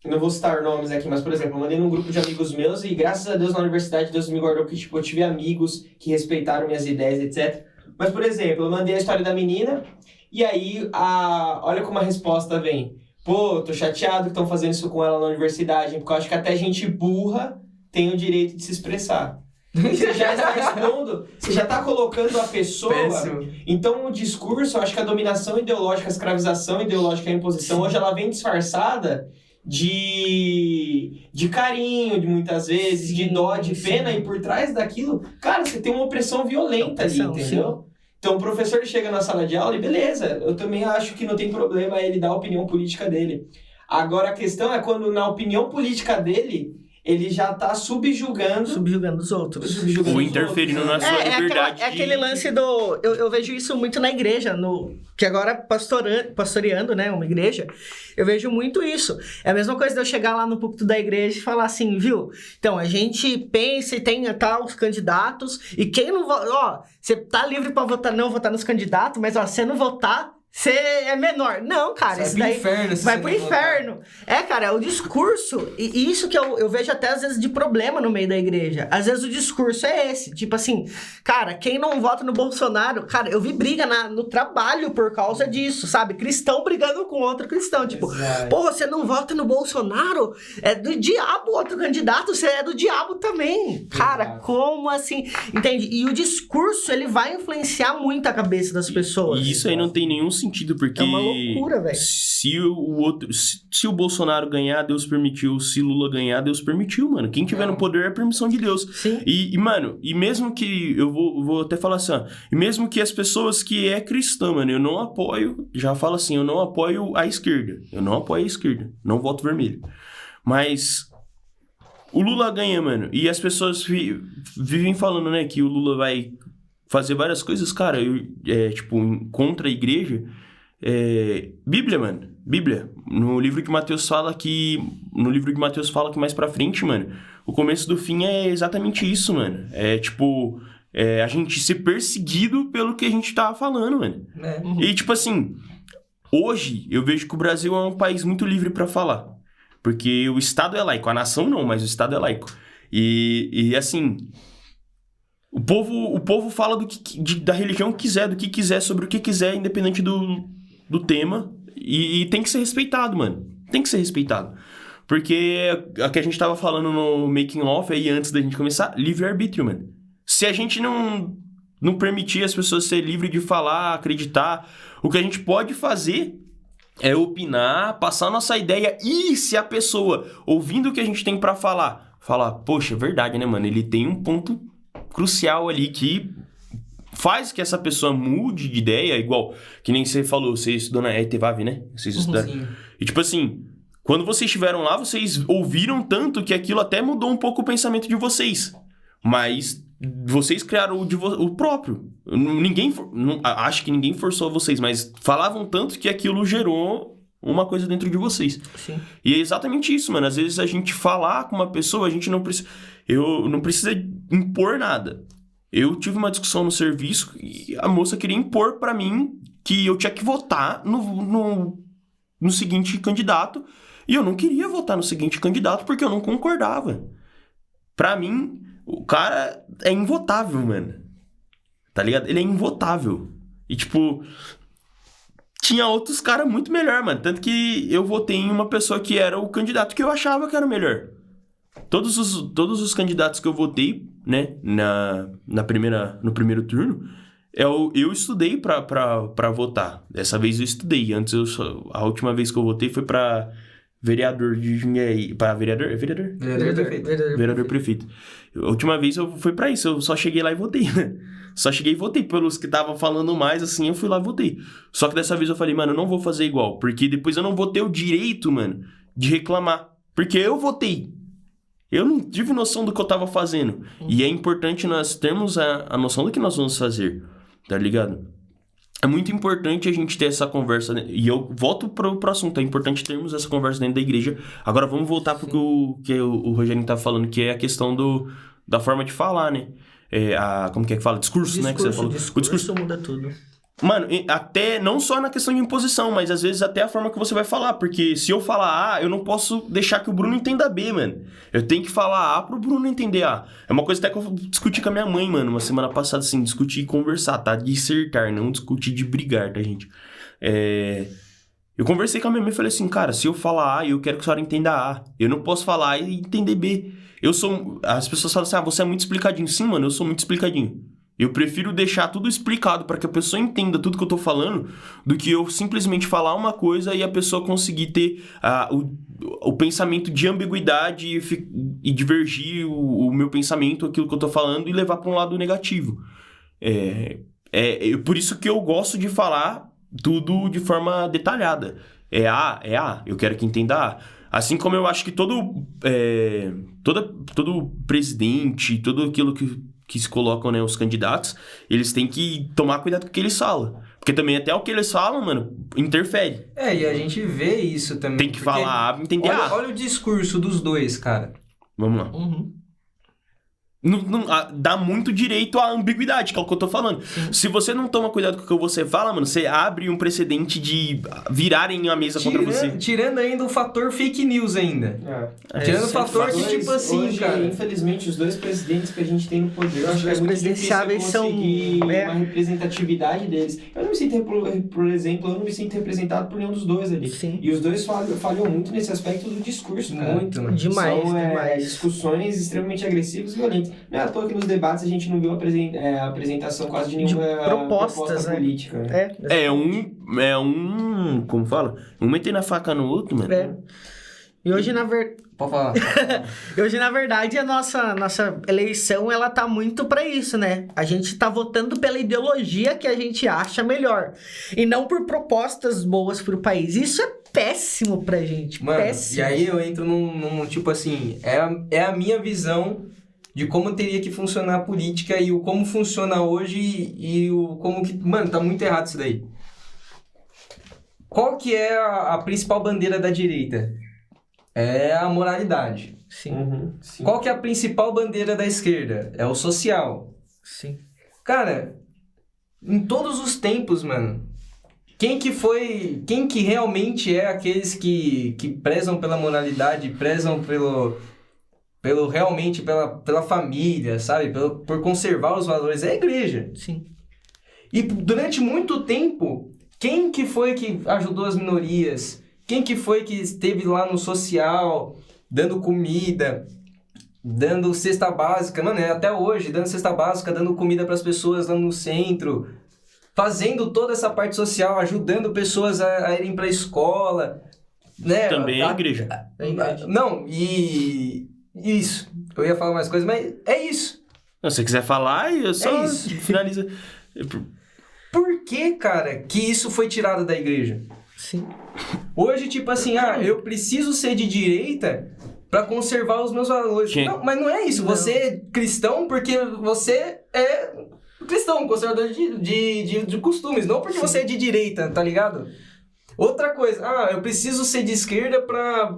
eu não vou citar nomes aqui, mas, por exemplo, eu mandei num grupo de amigos meus e, graças a Deus, na universidade, Deus me guardou que, tipo, eu tive amigos que respeitaram minhas ideias, etc. Mas, por exemplo, eu mandei a história da menina e aí, olha como a resposta vem. Pô, tô chateado que estão fazendo isso com ela na universidade, porque eu acho que até gente burra tem o direito de se expressar. Você já está expondo, você já está colocando a pessoa. Péssimo. Então, o discurso, eu acho que a dominação ideológica, a escravização ideológica, a imposição, hoje ela vem disfarçada de carinho, de muitas vezes, de dó, de pena, e por trás daquilo, cara, você tem uma opressão violenta ali, entendeu? Então, o professor chega na sala de aula e beleza, eu também acho que não tem problema ele dar a opinião política dele. Agora, a questão é quando na opinião política dele, ele já tá subjugando os outros. Ou interferindo na sua liberdade. É aquele lance do... Eu vejo isso muito na igreja, que agora pastoreando, né, uma igreja, eu vejo muito isso. É a mesma coisa de eu chegar lá no púlpito da igreja e falar assim, viu? Então, a gente pensa e tem os candidatos, e quem não vota... Ó, você tá livre pra não votar nos candidatos, mas, ó, se não votar... Você é menor. Não, cara, isso daí vai pro inferno. Cara, o discurso, e isso que eu vejo até às vezes de problema no meio da igreja. Às vezes o discurso é esse, tipo assim, cara, quem não vota no Bolsonaro, cara, eu vi briga no trabalho por causa disso, sabe? Cristão brigando com outro cristão, tipo, pô, você não vota no Bolsonaro? É do diabo outro candidato, você é do diabo também. Cara, como assim? Entende? E o discurso, ele vai influenciar muito a cabeça das pessoas. E isso aí não tem nenhum sentido, porque é uma loucura, velho. Se o Bolsonaro ganhar, Deus permitiu. Se Lula ganhar, Deus permitiu, mano. Quem tiver no poder é a permissão de Deus. Sim. E mano, e mesmo que eu vou até falar assim, ó, e mesmo que as pessoas que é cristã, mano, eu não apoio, já falo assim, eu não apoio a esquerda. Eu não apoio a esquerda, não voto vermelho. Mas o Lula ganha, mano, e as pessoas vivem falando, né, que o Lula vai fazer várias coisas, cara, tipo, contra a igreja. Bíblia, mano. Bíblia. No livro de Mateus fala que mais pra frente, mano, o começo do fim é exatamente isso, mano. Tipo, a gente ser perseguido pelo que a gente tava falando, mano. E, tipo assim, hoje eu vejo que o Brasil é um país muito livre pra falar. Porque o Estado é laico. A nação não, mas o Estado é laico. E assim... O povo fala da religião que quiser, do que quiser, sobre o que quiser, independente do tema. E tem que ser respeitado, mano. Tem que ser respeitado. Porque a que a gente tava falando no making off aí antes da gente começar, livre-arbítrio, mano. Se a gente não permitir as pessoas serem livres de falar, acreditar, o que a gente pode fazer é opinar, passar a nossa ideia. E se a pessoa, ouvindo o que a gente tem pra falar, poxa, é verdade, né, mano? Ele tem um ponto crucial ali que faz que essa pessoa mude de ideia, igual que nem você falou, você estudou na ETVAV, né? Vocês estudaram. Sim. E tipo assim, quando vocês estiveram lá, vocês ouviram tanto que aquilo até mudou um pouco o pensamento de vocês. Mas vocês criaram o próprio. Acho que ninguém forçou vocês, mas falavam tanto que aquilo gerou uma coisa dentro de vocês. Sim. E é exatamente isso, mano. Às vezes a gente falar com uma pessoa, a gente não precisa... Eu não precisa impor nada. Eu tive uma discussão no serviço e a moça queria impor pra mim que eu tinha que votar no seguinte candidato. E eu não queria votar no seguinte candidato porque eu não concordava. Pra mim, o cara é invotável, mano. Tá ligado? Ele é invotável. E, tipo... Tinha outros caras muito melhor, mano. Tanto que eu votei em uma pessoa que era o candidato que eu achava que era o melhor. Todos os candidatos que eu votei, né, no primeiro turno, eu estudei pra votar. Dessa vez eu estudei. Antes, a última vez que eu votei foi pra vereador de Jundiaí. Pra vereador? É vereador? Vereador prefeito. A última vez eu fui pra isso. Eu só cheguei lá e votei, né? Só cheguei e votei. Pelos que estavam falando mais, assim, eu fui lá e votei. Só que dessa vez eu falei, mano, eu não vou fazer igual. Porque depois eu não vou ter o direito, mano, de reclamar. Porque eu votei. Eu não tive noção do que eu tava fazendo. E é importante nós termos a noção do que nós vamos fazer. Tá ligado? É muito importante a gente ter essa conversa. E eu volto pro assunto. É importante termos essa conversa dentro da igreja. Agora vamos voltar pro que o Rogerinho tá falando, que é a questão da forma de falar, né? Como que é que fala? Discurso, né? Que você falou. O discurso muda tudo. Mano, até não só na questão de imposição, mas às vezes até a forma que você vai falar. Porque se eu falar A, eu não posso deixar que o Bruno entenda B, mano. Eu tenho que falar A pro Bruno entender A. É uma coisa até que eu discuti com a minha mãe, mano, uma semana passada, assim, discutir e conversar, tá? Dissertar, não discutir de brigar, tá, gente? Eu conversei com a minha mãe e falei assim, cara, se eu falar A, eu quero que a senhora entenda A. Eu não posso falar A e entender B. As pessoas falam assim, você é muito explicadinho. Sim, mano, eu sou muito explicadinho. Eu prefiro deixar tudo explicado para que a pessoa entenda tudo que eu tô falando do que eu simplesmente falar uma coisa e a pessoa conseguir ter o pensamento de ambiguidade e divergir o meu pensamento, aquilo que eu tô falando, e levar para um lado negativo. Por isso que eu gosto de falar tudo de forma detalhada. É A, eu quero que entenda A. Assim como eu acho que todo presidente, tudo aquilo que se colocam, né, os candidatos, eles têm que tomar cuidado com o que eles falam. Porque também até o que eles falam, mano, interfere. E a gente vê isso também. Tem que falar A, entender A. Olha o discurso dos dois, cara. Vamos lá. Não, dá muito direito à ambiguidade, que é o que eu tô falando. Sim. Se você não toma cuidado com o que você fala, mano, você abre um precedente de virarem a mesa contra você. Tirando ainda o fator fake news ainda. Tirando o fator que, tipo assim, hoje, cara... Infelizmente, os dois presidentes que a gente tem no poder, eu acho que é muito difícil conseguir uma representatividade deles. Eu não me sinto, por exemplo, eu não me sinto representado por nenhum dos dois ali. Sim. E os dois falham muito nesse aspecto do discurso, cara. Muito. Demais, São demais. discussões extremamente agressivas e violentas. Não é à toa que nos debates a gente não viu a apresentação quase de nenhuma proposta política. Né? Como fala? Um meter na faca no outro, mano. E hoje, Pode falar. E hoje, na verdade, a nossa eleição, ela tá muito pra isso, né? A gente tá votando pela ideologia que a gente acha melhor. E não por propostas boas pro país. Isso é péssimo pra gente. Mano, péssimo. E aí eu entro num tipo assim, é a minha visão de como teria que funcionar a política e o como funciona hoje e o como que... Mano, tá muito errado isso daí. Qual que é a principal bandeira da direita? É a moralidade. Sim. Sim. Qual que é a principal bandeira da esquerda? É o social. Sim. Cara, em todos os tempos, mano, quem que realmente é aqueles que prezam pela moralidade, prezam realmente pela família, sabe? Por conservar os valores, é a igreja. Sim. E durante muito tempo, quem que foi que ajudou as minorias? Quem que foi que esteve lá no social, dando comida, dando cesta básica? Mano, até hoje, dando cesta básica, dando comida para as pessoas lá no centro, fazendo toda essa parte social, ajudando pessoas a irem para a escola, né? Também é a igreja. Não, e... Isso. Eu ia falar mais coisas, mas é isso. Se você quiser falar, eu só finaliza. Por que, cara, que isso foi tirado da igreja? Sim. Hoje, tipo assim, eu preciso ser de direita pra conservar os meus valores. Não, mas não é isso. Não. Você é cristão porque você é cristão, conservador de costumes, não porque você é de direita, tá ligado? Outra coisa, eu preciso ser de esquerda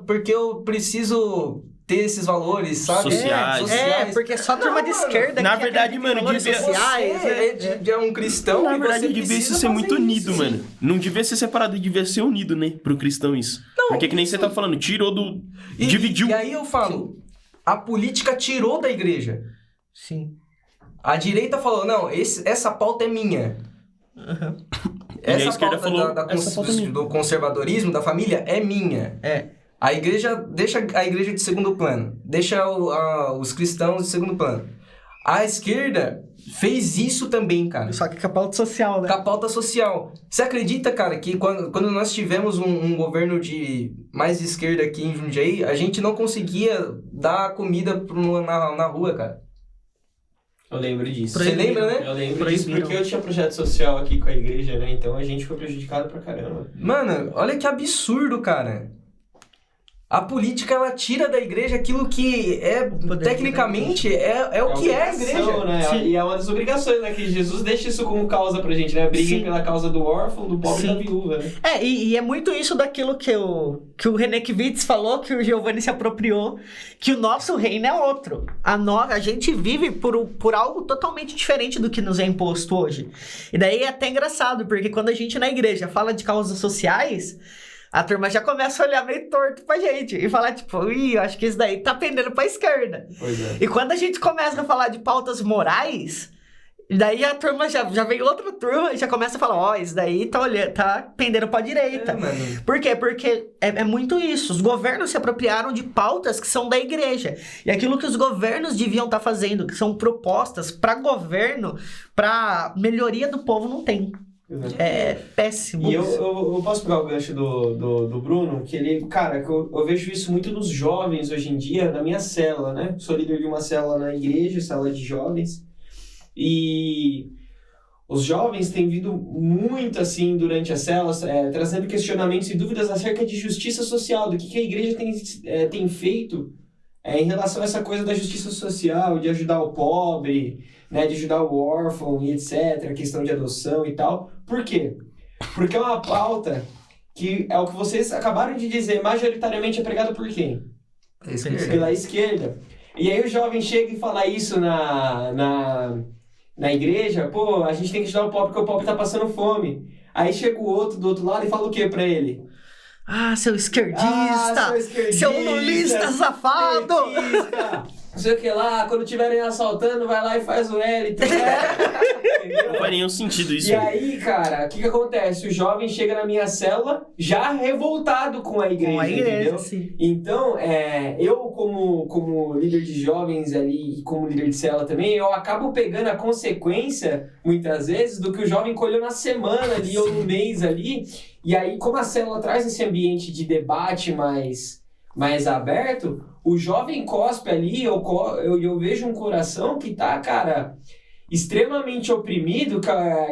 porque eu preciso ter esses valores, sabe? Sociais. Porque só turma de esquerda. Na verdade, mano, sociais, você é um cristão. Na verdade, você devia ser muito unido, isso, mano. Não devia ser separado, devia ser unido, né? Pro cristão isso. Não, porque que nem você tá falando, tirou do... dividiu. E aí eu falo, a política tirou da igreja. Sim. A direita falou, não, essa pauta é minha. Uhum. Essa pauta do conservadorismo, da família, é minha. A igreja deixa a igreja de segundo plano, deixa os cristãos de segundo plano. A esquerda fez isso também, cara. Só que com a pauta social, né? Com a pauta social. Você acredita, cara, que quando nós tivemos um governo de mais de esquerda aqui em Jundiaí, a gente não conseguia dar comida na rua, cara? Eu lembro disso. Você lembra, né? Eu lembro disso porque eu tinha projeto social aqui com a igreja, né? Então a gente foi prejudicado pra caramba. Mano, olha que absurdo, cara. A política, ela tira da igreja aquilo que é, poder tecnicamente, é o que é a igreja. Né? Sim. E é uma das obrigações, né? Que Jesus deixa isso como causa pra gente, né? Briguem Sim. pela causa do órfão, do pobre e da Sim. viúva, né? E é muito isso daquilo que o René Kivitz falou, que o Giovanni se apropriou, que o nosso reino é outro. A gente vive por algo totalmente diferente do que nos é imposto hoje. E daí é até engraçado, porque quando a gente na igreja fala de causas sociais, a turma já começa a olhar meio torto pra gente e falar, tipo, eu acho que isso daí tá pendendo pra esquerda. Pois é. E quando a gente começa a falar de pautas morais, daí a turma já vem outra turma e já começa a falar, isso daí tá pendendo pra direita. Mano. Por quê? Porque é muito isso. Os governos se apropriaram de pautas que são da igreja. E aquilo que os governos deviam estar fazendo, que são propostas para governo, para melhoria do povo, não tem. É péssimo. E eu posso pegar o gancho do Bruno, que ele, cara, que eu vejo isso muito nos jovens hoje em dia, na minha célula, né? Sou líder de uma célula na igreja, célula de jovens. E os jovens têm vindo muito, assim, durante as células, trazendo questionamentos e dúvidas acerca de justiça social, do que a igreja tem feito em relação a essa coisa da justiça social, de ajudar o pobre, né, de ajudar o órfão e etc., a questão de adoção e tal. Por quê? Porque é uma pauta que é o que vocês acabaram de dizer, majoritariamente é pregado por quem? Pela esquerda. E aí o jovem chega e fala isso na igreja, pô, a gente tem que ajudar o pobre porque o pobre tá passando fome. Aí chega o outro do outro lado e fala o que pra ele? Seu esquerdista! Seu lulista safado! Petista, não sei o que lá, quando estiverem assaltando, vai lá e faz o L. Não faz nenhum sentido isso. E aí, cara, o que acontece? O jovem chega na minha célula já revoltado com a igreja, entendeu? Sim. Então, eu como líder de jovens ali e como líder de célula também, eu acabo pegando a consequência, muitas vezes, do que o jovem colheu na semana ali ou no mês ali. E aí, como a célula traz esse ambiente de debate mais aberto, o jovem cospe ali, eu vejo um coração que tá, cara, extremamente oprimido,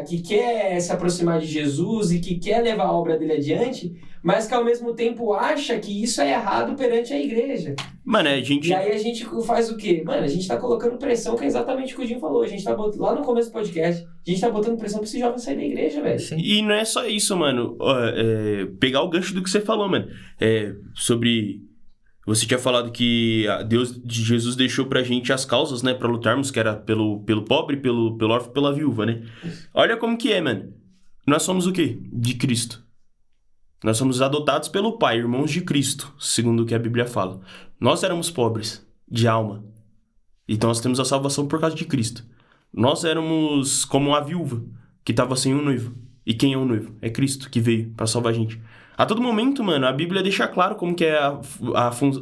que quer se aproximar de Jesus e que quer levar a obra dele adiante, mas que ao mesmo tempo acha que isso é errado perante a igreja. Mano, a gente... E aí a gente faz o quê? Mano, a gente tá colocando pressão, que é exatamente o que o Jim falou. A gente tá botando, lá no começo do podcast, a gente tá botando pressão pra esse jovem sair da igreja, velho. E não é só isso, mano. Pegar o gancho do que você falou, mano. Sobre... Você tinha falado que Jesus deixou pra gente as causas, né? Pra lutarmos, que era pelo pobre, pelo órfão e pela viúva, né? Olha como que é, mano. Nós somos o quê? De Cristo. Nós somos adotados pelo Pai, irmãos de Cristo, segundo o que a Bíblia fala. Nós éramos pobres, de alma. Então nós temos a salvação por causa de Cristo. Nós éramos como a viúva, que estava sem um noivo. E quem é o noivo? É Cristo, que veio pra salvar a gente. A todo momento, mano, a Bíblia deixa claro como que é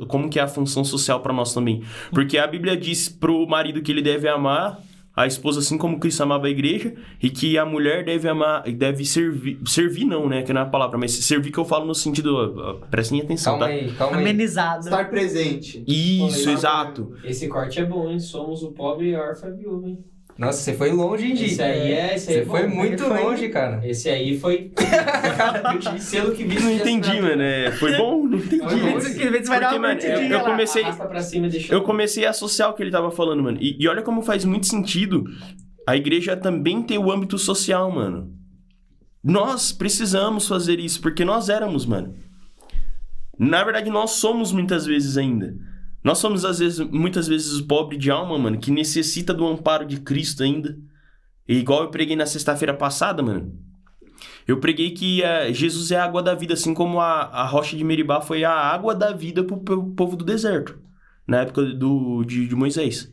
como que é a função social pra nós também. Porque a Bíblia diz pro marido que ele deve amar a esposa assim como Cristo amava a igreja, e que a mulher deve servir não, né, que não é a palavra, mas servir que eu falo no sentido, prestem atenção, Calma tá? aí, calma aí. Amenizado. Estar presente. Isso, exato. Esse corte é bom, hein? Somos o pobre órfão e viúva, hein? Nossa, você foi longe, hein, Di? Esse aí Você foi bom. muito longe, cara. Esse aí foi... Cara, eu tive selo que vi. Não entendi, mano, foi bom? Não entendi. Vai dar Porque, uma mano, curtidinha eu lá. comecei... Arrasta pra cima e deixa... Eu comecei a associar o que ele tava falando, mano. E olha como faz muito sentido a igreja também ter o âmbito social, mano. Nós precisamos fazer isso, porque nós éramos, mano. Na verdade, nós somos muitas vezes ainda. Nós somos, muitas vezes, o pobre de alma, mano, que necessita do amparo de Cristo ainda. E igual eu preguei na sexta-feira passada, mano. Eu preguei que Jesus é a água da vida, assim como a rocha de Meribá foi a água da vida pro povo do deserto, na época de Moisés.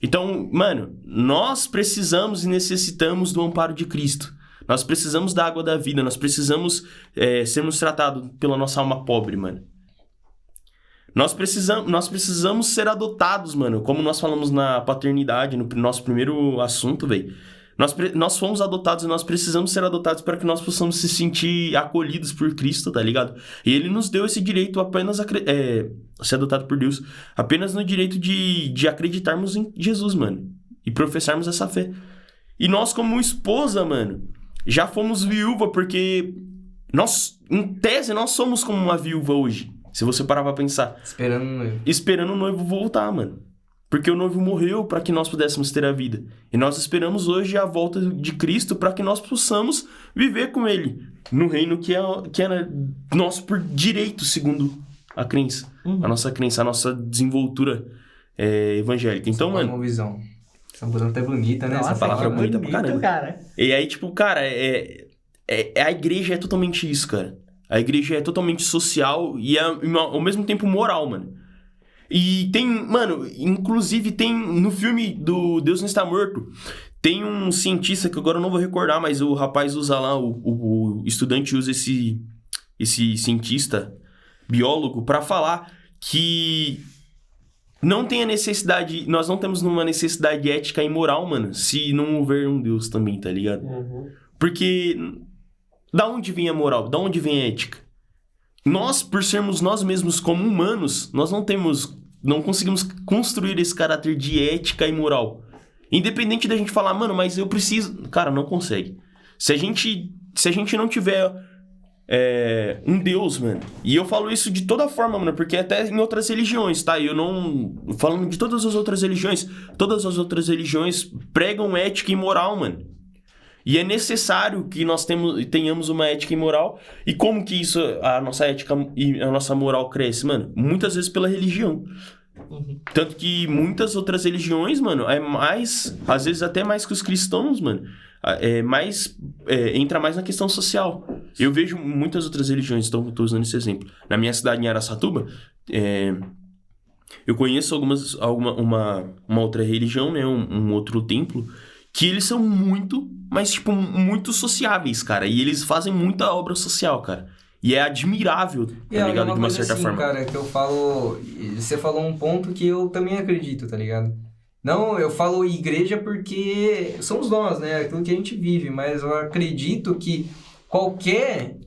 Então, mano, nós precisamos e necessitamos do amparo de Cristo. Nós precisamos da água da vida, nós precisamos sermos tratados pela nossa alma pobre, mano. Nós precisamos ser adotados, mano, como nós falamos na paternidade, no nosso primeiro assunto, velho. Nós fomos adotados e nós precisamos ser adotados para que nós possamos se sentir acolhidos por Cristo, tá ligado? E Ele nos deu esse direito apenas ser adotado por Deus, apenas no direito de acreditarmos em Jesus, mano, e professarmos essa fé. E nós, como esposa, mano, já fomos viúva, porque nós, em tese, nós somos como uma viúva hoje. Se você parar pra pensar. Esperando o noivo. Esperando o noivo voltar, mano. Porque o noivo morreu para que nós pudéssemos ter a vida. E nós esperamos hoje a volta de Cristo para que nós possamos viver com Ele. No reino que é nosso por direito, segundo a crença. A nossa crença, a nossa desenvoltura evangélica. Então, mano... Uma visão. Essa visão até bonita, né? Nossa, essa palavra é bonita pra caramba. cara. E aí, tipo, cara, a igreja é totalmente isso, cara. A igreja é totalmente social e ao mesmo tempo moral, mano. E tem, mano, inclusive tem no filme do Deus Não Está Morto, tem um cientista que agora eu não vou recordar, mas o rapaz usa lá, o estudante usa esse cientista, biólogo, pra falar que não tem a necessidade, nós não temos uma necessidade ética e moral, mano, se não houver um Deus também, tá ligado? Porque da onde vem a moral? Da onde vem a ética? Nós, por sermos nós mesmos como humanos, nós não conseguimos construir esse caráter de ética e moral. Independente da gente falar, mano, mas eu preciso... Cara, não consegue. Se a gente não tiver um Deus, mano... E eu falo isso de toda forma, mano, porque até em outras religiões, tá? Eu não... Falando de todas as outras religiões pregam ética e moral, mano. E é necessário que nós tenhamos uma ética e moral. E como que isso, a nossa ética e a nossa moral cresce, mano? Muitas vezes pela religião. Tanto que muitas outras religiões, mano, às vezes até mais que os cristãos, mano, entra mais na questão social. Eu vejo muitas outras religiões, então eu tô usando esse exemplo. Na minha cidade, em Araçatuba, eu conheço uma outra religião, né, um outro templo, que eles são muito, mas tipo, muito sociáveis, cara. E eles fazem muita obra social, cara. E é admirável, tá ligado? De uma certa forma. Cara, que eu falo... Você falou um ponto que eu também acredito, tá ligado? Não, eu falo igreja porque somos nós, né? Aquilo que a gente vive. Mas eu acredito que qualquer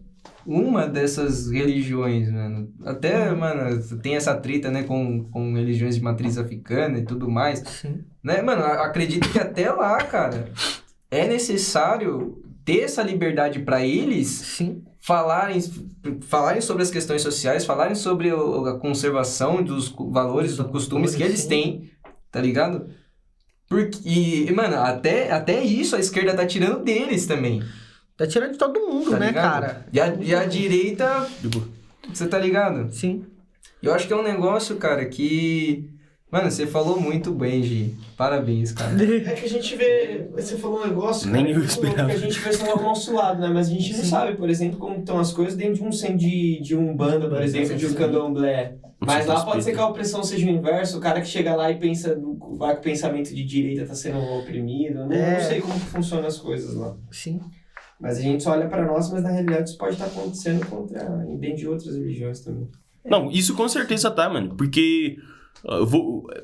uma dessas religiões, mano... Até, mano, tem essa treta, né? Com religiões de matriz africana e tudo mais. Sim. Né, mano? Acredito que até lá, cara, é necessário ter essa liberdade pra eles... Sim. Falarem sobre as questões sociais, falarem sobre a conservação dos valores, dos costumes que eles têm, tá ligado? E, mano, até isso a esquerda tá tirando deles também. Tá tirando de todo mundo, Tá né, ligado? cara? E a direita, você tá ligado? Sim. Eu acho que é um negócio, cara, que... Mano, você falou muito bem, Gi. Parabéns, cara. É que a gente vê... Você falou um negócio, cara, Nem eu esperava. que a gente vê só o nosso lado, né? Mas a gente não sabe, por exemplo, como estão as coisas dentro de um centro de Umbanda, por exemplo, de um candomblé. Mas lá pode ser que a opressão seja o inverso, o cara que chega lá e vai com o pensamento de direita tá sendo oprimido. Não sei como que funcionam as coisas lá. Sim. Mas a gente só olha pra nós, mas na realidade isso pode estar acontecendo dentro de outras religiões também. Não, isso com certeza tá, mano. Porque...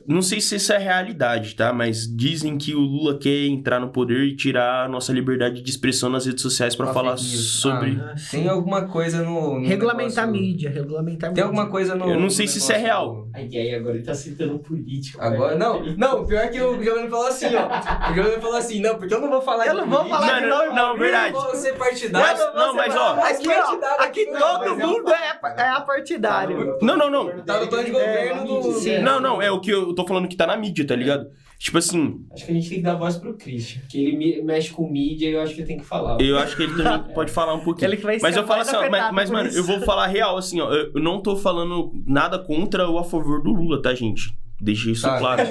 não sei se isso é realidade, tá? Mas dizem que o Lula quer entrar no poder e tirar a nossa liberdade de expressão nas redes sociais pra falar sobre... Tem alguma coisa no Regulamentar a negócio... mídia, regulamentar a Tem mídia. alguma coisa no... Eu não sei se isso é real. do- Aí agora ele tá citando político. Agora, não, pior que o Giovanni falou assim, ó. O Giovanni falou assim, não, porque eu não vou falar Eu de não vou política, falar de nome, não, verdade. Eu não vou ser partidário. Mas, ó, Aqui, ó, aqui todo mundo é apartidário. Não. Tá no plano de governo do... Sim. Não, é o que eu tô falando que tá na mídia, tá ligado? Tipo assim, Acho que a gente tem que dar voz pro Christian, que ele mexe com mídia e eu acho que ele tem que falar. eu acho que ele também pode falar um pouquinho. Ele que vai ser Mas eu falo mais assim, ó, afetado mas por mano, isso. eu vou falar real, assim, ó. Eu não tô falando nada contra ou a favor do Lula, tá, gente? Deixei isso Tá. claro.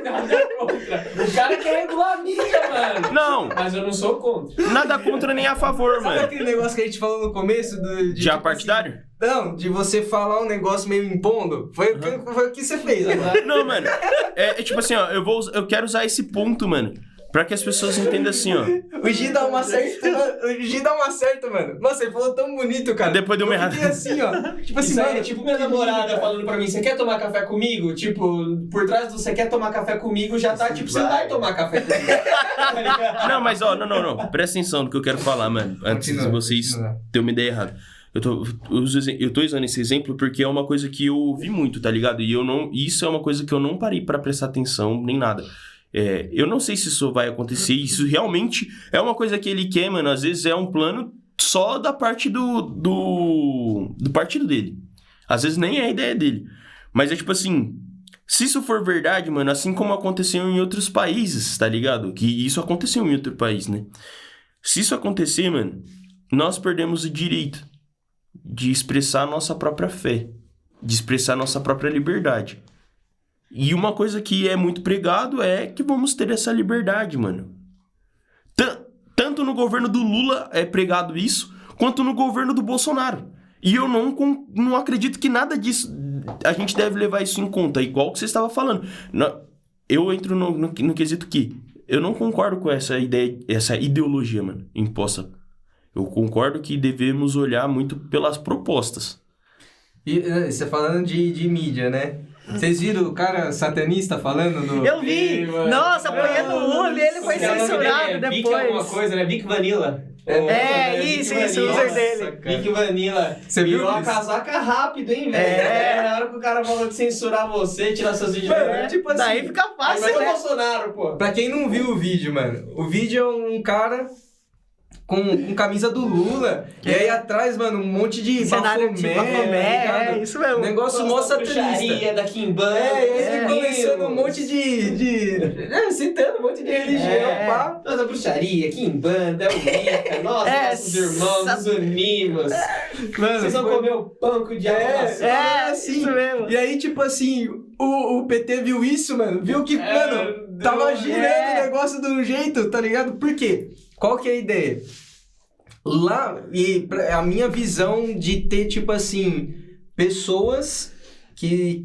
Nada contra. O cara quer regular a mídia, mano. Não, Mas eu não sou contra. nada contra nem a favor, Sabe mano. aquele negócio que a gente falou no começo? De Já tipo partidário? assim, não, de você falar um negócio meio impondo. Foi o que você fez agora. Não, mano. É tipo assim, ó. Eu quero usar esse ponto, mano. Pra que as pessoas entendam assim, ó. O Gi dá uma certa, mano. Nossa, ele falou tão bonito, cara. Depois deu uma Eu fiquei assim, ó. Tipo assim, Isso aí mano, é tipo minha namorada falando pra mim, você quer tomar café comigo? Tipo, por trás do você quer tomar café comigo, já tá tipo, você vai tomar café comigo. Tá ligado? Não, mas ó, não. Presta atenção no que eu quero falar, mano. Antes de vocês terem uma ideia errada. Eu tô usando esse exemplo porque é uma coisa que eu ouvi muito, tá ligado? E isso é uma coisa que eu não parei pra prestar atenção, nem nada. Eu não sei se isso vai acontecer, isso realmente é uma coisa que ele quer, mano. Às vezes é um plano só da parte do partido dele. Às vezes nem é a ideia dele. Mas é tipo assim, se isso for verdade, mano, assim como aconteceu em outros países, tá ligado? Que isso aconteceu em outro país, né? Se isso acontecer, mano, nós perdemos o direito de expressar a nossa própria fé, de expressar a nossa própria liberdade. E uma coisa que é muito pregado é que vamos ter essa liberdade, mano. Tanto no governo do Lula é pregado isso, quanto no governo do Bolsonaro. E eu não acredito que nada disso... A gente deve levar isso em conta, igual que você estava falando. Eu entro no quesito que eu não concordo com essa ideia, essa ideologia, mano, imposta. Eu concordo que devemos olhar muito pelas propostas. E você falando de mídia, né? Vocês viram o cara satanista falando no... Eu vi! Nossa, apanhando o Lula e ele foi censurado Vic depois. alguma coisa, né? Vic Vanilla. Isso, o user dele. Vic Vanilla. Você viu virou a isso? casaca rápido, hein, velho? Na hora que o cara falou de censurar você, tirar seus vídeos. Tipo assim, Daí fica Aí fácil, vai o né? Bolsonaro, pô. pra quem não viu o vídeo, mano, o vídeo é um cara com camisa do Lula, e aí atrás, mano, um monte de Cenário de Bafomé, isso mesmo. O negócio mó satanista. Bruxaria da Kimbanda. Ele começando um monte citando um monte de religião, pá. Nossa, bruxaria, Kimbanda, Wicca, nós, nossos irmãos, nos unimos. Mano, Vocês vão comer o pão com o diabo. assim. Isso mesmo. E aí, tipo assim, o PT viu isso, mano, viu que, mano, tava girando o negócio de um jeito, tá ligado? Por quê? Qual que é a ideia? Lá, e a minha visão de ter, tipo assim, pessoas que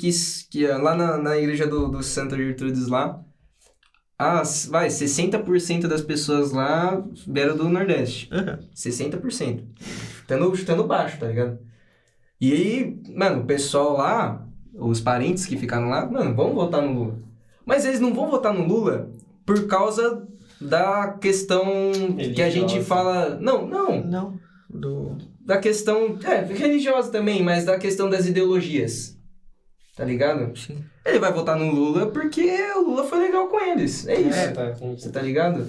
lá na igreja do Santa Gertrudes lá, 60% das pessoas lá vieram do Nordeste. 60%. Chutando baixo, tá ligado? E aí, mano, o pessoal lá, os parentes que ficaram lá, mano, vão votar no Lula. Mas eles não vão votar no Lula por causa da questão que a gente fala... Não. Da questão... religiosa também, mas da questão das ideologias. Tá ligado? Sim. Ele vai votar no Lula porque o Lula foi legal com eles. É isso. Você tá ligado?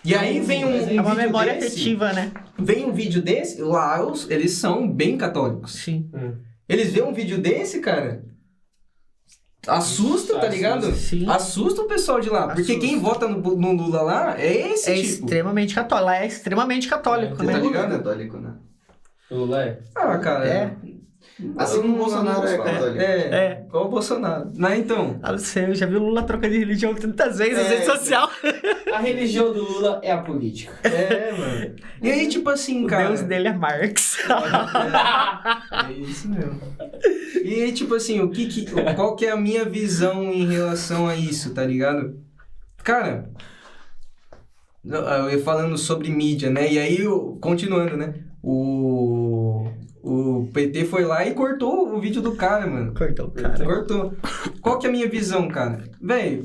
E aí vem um É uma vídeo memória desse, afetiva, né? Vem um vídeo desse, lá eles são bem católicos. Sim. Eles veem um vídeo desse, cara... Assusta, tá ligado? Sim. Assusta o pessoal de lá. Porque quem vota no Lula lá é esse É tipo. extremamente católico. Lá é extremamente católico, Você né? tá Lula é ligado? católico, né? Lula é. Ah, cara. É. Assim como o Bolsonaro é católico. É, igual o Bolsonaro. Mas então... Ah, não sei, eu já vi o Lula trocando de religião tantas vezes nas redes sociais. A religião do Lula é a política. mano. E aí, tipo assim, O cara... deus dele é Marx. É isso mesmo. E aí, tipo assim, qual que é a minha visão em relação a isso, tá ligado? Cara, eu ia falando sobre mídia, né? E aí, continuando, né? O PT foi lá e cortou o vídeo do cara, mano. Cortou o cara. Cortou. Qual que é a minha visão, cara? Velho,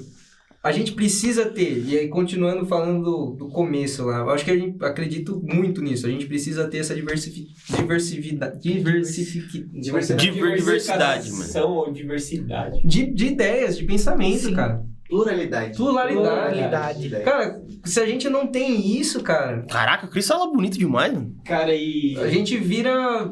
a gente precisa ter, e aí continuando falando do começo lá, eu acho que acredito muito nisso, a gente precisa ter essa diversidade, Diversificação ou diversidade. de ideias, de pensamento, Sim. cara. Pluralidade. Cara, se a gente não tem isso, cara, Caraca, o Cris fala bonito demais, mano. Cara, e a gente vira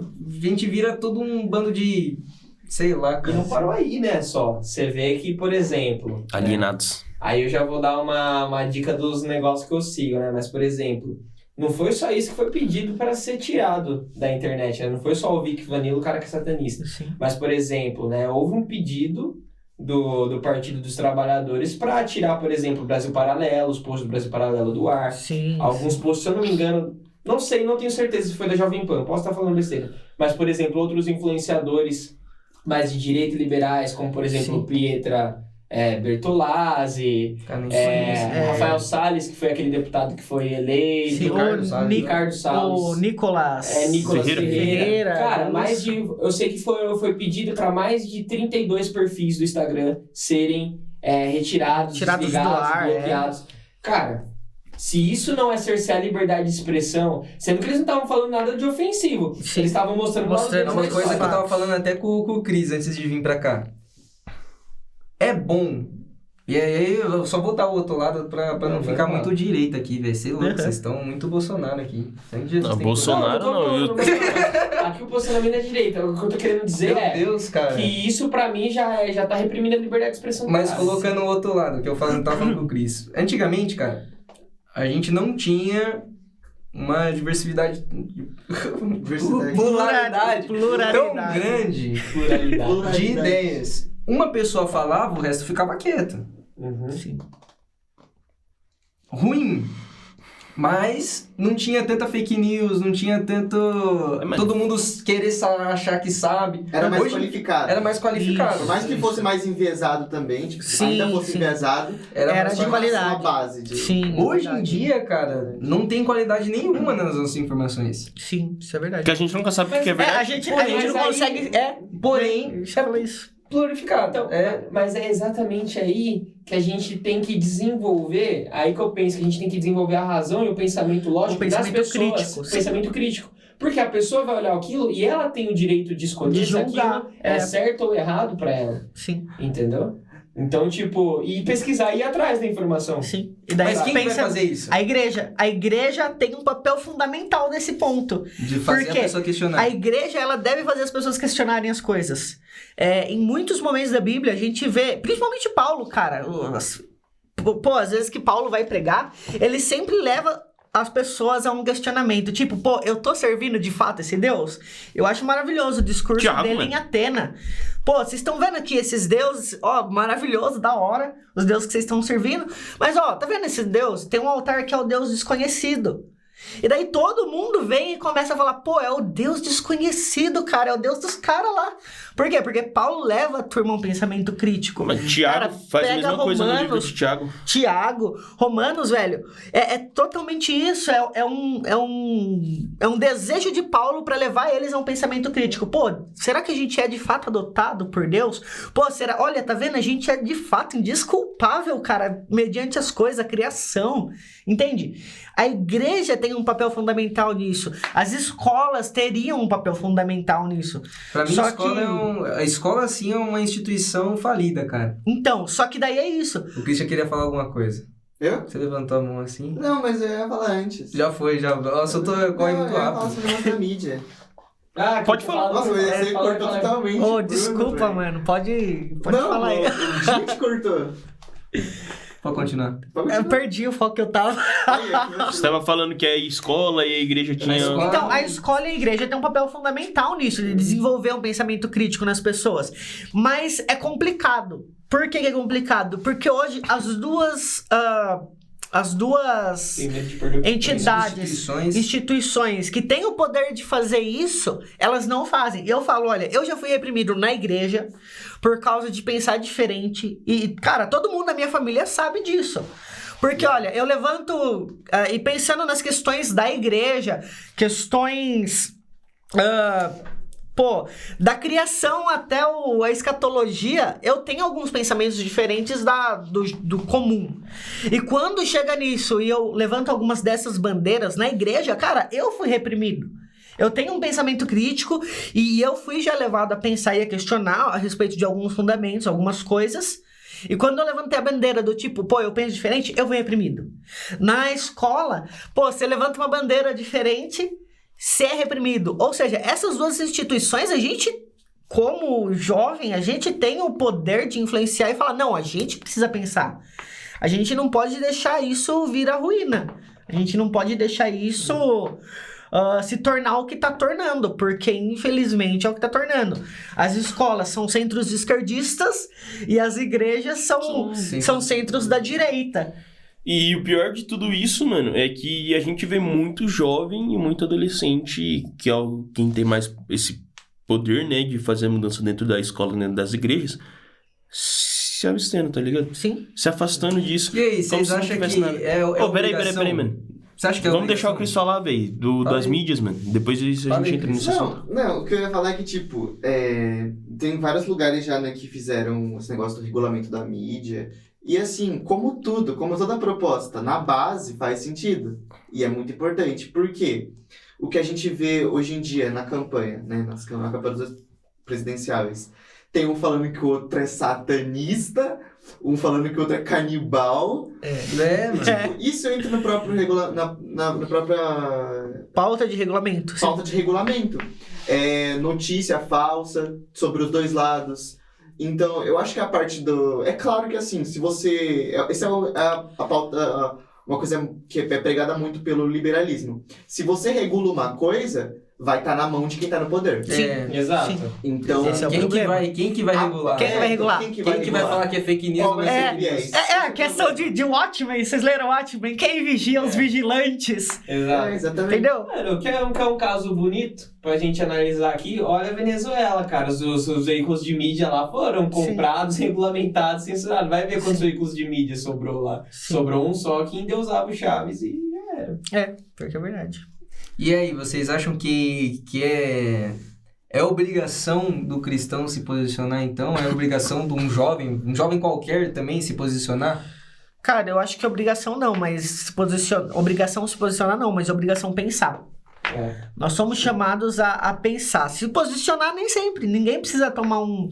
todo um bando de, sei lá, E cara. não parou aí, né, só. Você vê que, por exemplo... Alienados. Aí eu já vou dar uma dica dos negócios que eu sigo, né? Mas, por exemplo, não foi só isso que foi pedido para ser tirado da internet, né? Não foi só o Vic Vanilla, o cara que é satanista. Sim. Mas, por exemplo, né? Houve um pedido do Partido dos Trabalhadores para tirar, por exemplo, o Brasil Paralelo, os posts do Brasil Paralelo do ar. Sim. Alguns posts, se eu não me engano, não sei, não tenho certeza se foi da Jovem Pan, posso estar falando besteira. Mas, por exemplo, outros influenciadores mais de direita e liberais, como, por exemplo, Sim. o Pietra Bertolazzi, Cara, não foi isso. Rafael Salles, que foi aquele deputado que foi eleito, Sim, Ricardo Salles. O Nicolas. Nicolas Ferreira. Ferreira. Cara, Isso. eu sei que foi pedido para mais de 32 perfis do Instagram serem retirados, Tirados do desligados, ar, bloqueados. Cara, se isso não é cercear a liberdade de expressão, sendo que eles não estavam falando nada de ofensivo, Sim. eles estavam mostrando É uma mais coisa que eu fato. tava falando até com o Cris antes de vir pra cá. É bom E aí, eu só botar o outro lado pra não ficar vai lá. muito direita aqui, velho. Sei louco, vocês estão muito Bolsonaro aqui. Sangue de Jesus, Não, tem que Bolsonaro cuidar. não, Aqui o posicionamento é direita. O que eu tô querendo dizer Meu é Deus, cara. que isso pra mim já tá reprimindo a liberdade de expressão. do Mas cara. colocando o outro lado, que eu tava falando com o Cris. Antigamente, cara, a gente não tinha uma diversidade pluralidade tão grande Pluralidade. de ideias. Uma pessoa falava, o resto ficava quieto. Uhum. Sim. Ruim. Mas não tinha tanta fake news, não tinha tanto... Mas- Todo mundo querer achar que sabe. Era mais Hoje, qualificado. Era mais qualificado. Por mais que fosse mais enviesado também, tipo, Sim, ainda fosse sim. enviesado, Era mais de qualificado. qualidade. uma base de... Sim. Hoje em verdade. dia, cara, não tem qualidade nenhuma nas nossas informações. Sim, isso é verdade. Que a gente nunca sabe o que é É, verdade. a gente Porém, não mas aí- consegue. Porém, Deixa eu falar isso. plurificado. Então, É, mas é exatamente aí que a gente tem que desenvolver, aí que eu penso que a gente tem que desenvolver a razão e o pensamento lógico O pensamento das pessoas. crítico, O sim. pensamento crítico. Porque a pessoa vai olhar aquilo e ela tem o direito de escolher De se julgar, aquilo é certo ou errado pra ela. Sim, Entendeu? Então, tipo, e pesquisar e ir atrás da informação. sim. E daí mas quem que vai pensa. fazer isso? A igreja tem um papel fundamental nesse ponto. De fazer Por quê? a pessoa questionar. A igreja, ela deve fazer as pessoas questionarem as coisas. Em muitos momentos da Bíblia, a gente vê, principalmente Paulo, cara, às vezes que Paulo vai pregar, ele sempre leva as pessoas a um questionamento, tipo, eu tô servindo de fato esse Deus? Eu acho maravilhoso o discurso Tiago, dele mano. em Atena. Vocês estão vendo aqui esses deuses, maravilhoso, da hora, os deuses que vocês estão servindo, mas tá vendo esse Deus? Tem um altar que é o Deus desconhecido. E daí todo mundo vem e começa a falar, é o Deus desconhecido, cara, é o Deus dos caras lá. Por quê? Porque Paulo leva a turma a um pensamento crítico. Mas Tiago Cara, faz a pega mesma coisa no livro Romanos, de Tiago. Tiago, Romanos, velho, é totalmente isso, é um desejo de Paulo pra levar eles a um pensamento crítico. Será que a gente é de fato adotado por Deus? Será? Olha, tá vendo? A gente é de fato indesculpável, cara, mediante as coisas, a criação, entende? A igreja tem um papel fundamental nisso, as escolas teriam um papel fundamental nisso. Pra mim, Só a escola, sim, é uma instituição falida, cara. Então, só que daí é isso. O Christian queria falar alguma coisa. Eu? Você levantou a mão assim? Não, mas eu ia falar antes. Já foi, já. Nossa, eu tô correndo Não, eu muito ia falar rápido. sobre o negócio da mídia. Pode falar. Nossa, você cortou totalmente. Ô, Bruno, desculpa, velho. mano, pode Não, falar aí. o Gil te cortou. Pode continuar. Pode Eu continuar. perdi o foco que eu tava. Você tava falando que a escola e a igreja tinham... escola- Então, a escola e a igreja têm um papel fundamental nisso, de desenvolver um pensamento crítico nas pessoas. Mas é complicado. Por que é complicado? Porque hoje as duas entidades, instituições que têm o poder de fazer isso, elas não fazem. E eu falo, olha, eu já fui reprimido na igreja por causa de pensar diferente. E, cara, todo mundo da minha família sabe disso. Porque, olha, eu levanto... e pensando nas questões da igreja, questões... da criação até a escatologia, eu tenho alguns pensamentos diferentes do comum. E quando chega nisso e eu levanto algumas dessas bandeiras na igreja, cara, eu fui reprimido. Eu tenho um pensamento crítico e eu fui já levado a pensar e a questionar a respeito de alguns fundamentos, algumas coisas. E quando eu levantei a bandeira do tipo, eu penso diferente, eu fui reprimido. Na escola, você levanta uma bandeira diferente, você é reprimido. Ou seja, essas duas instituições, a gente, como jovem, a gente tem o poder de influenciar e falar, não, a gente precisa pensar. A gente não pode deixar isso vir à ruína. A gente não pode deixar isso se tornar o que está tornando, porque infelizmente é o que está tornando. As escolas são centros esquerdistas e as igrejas são centros da direita. E o pior de tudo isso, mano, é que a gente vê muito jovem e muito adolescente, que é quem tem mais esse poder, né, de fazer a mudança dentro da escola, dentro das igrejas, se abstendo, tá ligado? Sim. Se afastando disso. E aí, como vocês se não acham tivesse que nada. peraí, mano. Você acha que Vamos deixar o Chris falar, velho, das aí. mídias, mano. Depois disso a Fala gente aí, entra nesse Chris. assunto. Não, o que eu ia falar é que, tipo, tem vários lugares já, né, que fizeram esse negócio do regulamento da mídia. E assim, como toda proposta, na base faz sentido. E é muito importante. Por quê? O que a gente vê hoje em dia na campanha, né, na campanha presidenciais, tem um falando que o outro é satanista, um falando que o outro é canibal. Mano. Isso entra no próprio na própria Pauta de regulamento. sim. falta de regulamento. Notícia falsa sobre os dois lados. Então, eu acho que a parte do... É claro que, assim, se você... Essa é a pauta... Uma coisa que é pregada muito pelo liberalismo. Se você regula uma coisa, vai estar na mão de quem está no poder. Exato. Sim. Então, Esse é o Quem que problema. vai regular? Quem que vai regular? Quem que Quem que vai falar que é fake news ou Qual não vai é ser fake o news? viés? É a questão de Watchmen, vocês leram Watchmen? Quem vigia os vigilantes? Exato. Exatamente. Entendeu? Mano, quer um caso bonito pra gente analisar aqui? Olha a Venezuela, cara. Os veículos de mídia lá foram comprados, regulamentados, censurados. Vai ver quantos veículos de mídia sobrou lá. Sim. Sobrou um só que endeusava o Chaves e já era. Porque é verdade. E aí, vocês acham que é obrigação do cristão se posicionar, então? É obrigação de um jovem qualquer também se posicionar? Cara, eu acho que obrigação não, mas obrigação se posicionar não, mas obrigação pensar. Nós somos chamados a pensar. Se posicionar nem sempre. Ninguém precisa tomar um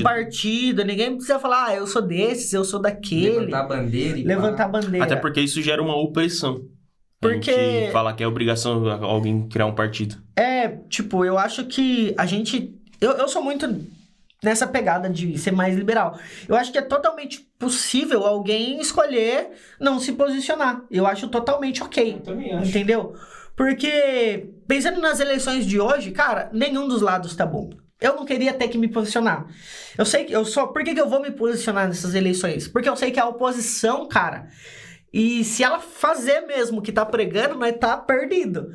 partido, ninguém precisa falar, eu sou desses, eu sou daquele. Levantar a bandeira e Levantar a bandeira. Até porque isso gera uma opressão. Porque- A gente fala que é obrigação alguém criar um partido. Eu acho que a gente... Eu sou muito nessa pegada de ser mais liberal. Eu acho que é totalmente possível alguém escolher não se posicionar. Eu acho totalmente ok. Eu também acho. Entendeu? Porque, pensando nas eleições de hoje, cara, nenhum dos lados tá bom. Eu não queria ter que me posicionar. Eu sei que Por que eu vou me posicionar nessas eleições? Porque eu sei que a oposição, cara... E se ela fazer mesmo o que tá pregando, nós tá perdido.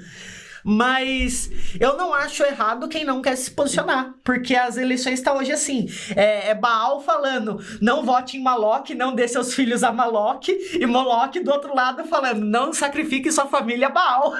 Mas eu não acho errado quem não quer se posicionar. Porque as eleições estão hoje assim. É Baal falando, não vote em Moloque, não dê seus filhos a Moloque. E Moloque do outro lado falando, não sacrifique sua família a Baal.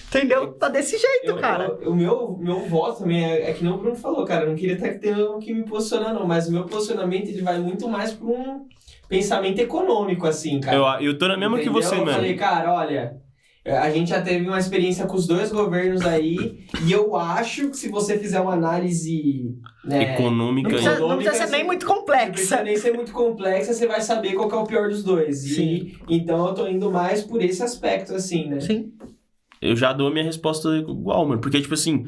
Entendeu? Tá desse jeito, cara. O meu voto também é que nem o Bruno falou, cara. Eu não queria ter que me posicionar, não. Mas o meu posicionamento ele vai muito mais pra um pensamento econômico, assim, cara. Eu tô na mesma que Entendeu? você, Eu mano. falei, cara, olha, a gente já teve uma experiência com os dois governos aí, e eu acho que se você fizer uma análise, né, Econômica. Não precisa ser nem muito não precisa complexa. nem ser muito complexa, você vai saber qual que é o pior dos dois. Sim. Então eu tô indo mais por esse aspecto, assim, né? Sim. Eu já dou a minha resposta igual, mano. Porque, tipo assim,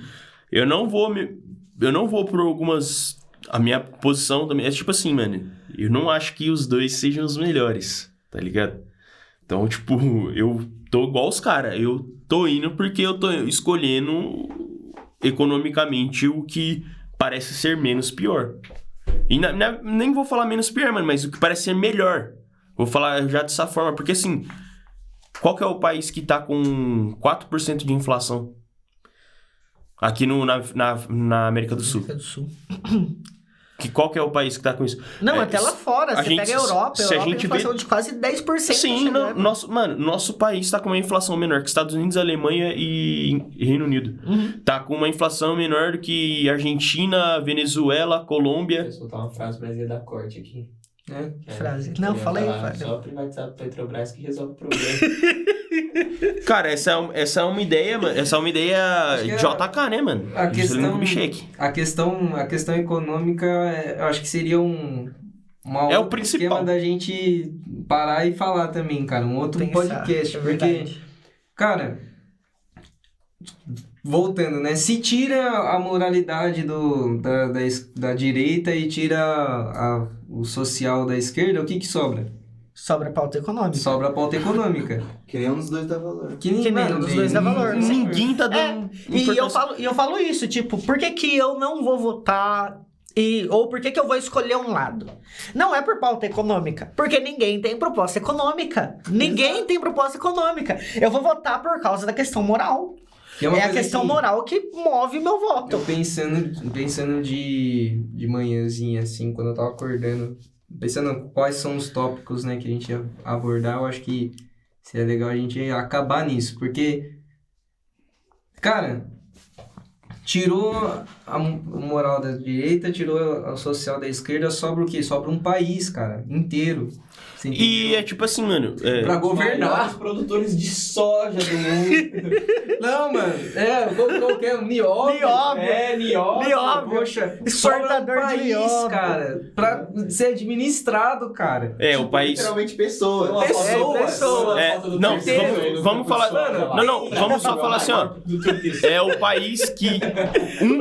eu não vou por algumas... A minha posição também é tipo assim, mano. Eu não acho que os dois sejam os melhores, tá ligado? Então, tipo, eu tô igual os caras. Eu tô indo porque eu tô escolhendo economicamente o que parece ser menos pior. E nem vou falar menos pior, mano, mas o que parece ser melhor. Vou falar já dessa forma, porque assim... Qual que é o país que tá com 4% de inflação? Aqui na América do Sul. América do Sul. Qual que é o país que tá com isso? Não, até lá fora. Você pega a Europa. se a gente inflação de quase 10%. Sim, chegando. nosso país tá com uma inflação menor que Estados Unidos, Alemanha e Reino Unido. Tá com uma inflação menor do que Argentina, Venezuela, Colômbia. Vou soltar uma frase, mas ia dar corte aqui. Frase. Não, fala aí, Fábio. Só privatizar a Petrobras que resolve o problema. Cara, essa é uma ideia, mano. Essa é uma ideia Acho que JK, né, mano? A questão, Juscelino Kubitschek. a questão econômica, eu acho que seria uma É o outro principal. esquema da gente parar e falar também, cara. Um outro Pensar, podcast. é Porque, verdade. cara, voltando, né? Se tira a moralidade da direita e tira o social da esquerda, o que sobra? Sobra pauta econômica. Sobra a pauta econômica. Que nenhum dos dois dá valor. Que nenhum dos dois dá valor. Ninguém tá dando E eu falo isso, tipo, por que eu não vou votar ou por que eu vou escolher um lado? Não é por pauta econômica, porque ninguém tem proposta econômica. Ninguém tem proposta econômica. Eu vou votar por causa da questão moral. Que uma É a coisa questão que moral que move meu voto. eu pensando de manhãzinha, assim, quando eu tava acordando, pensando quais são os tópicos, né, que a gente ia abordar, eu acho que seria legal a gente acabar nisso, porque, cara, tirou a moral da direita, tirou a social da esquerda, sobra o quê? Sobra um país, cara, inteiro. Você E entendeu? é tipo assim, mano. Pra Os governar. produtores de soja do mundo. Não, mano. Qual que é? Nióbio. Nióbio. Poxa, Exportador sobra um de país, nióbio. cara, pra ser administrado, cara. O país. Literalmente pessoas. Pessoas. Não, vamos falar. Não, vamos só falar assim, ó. É o país que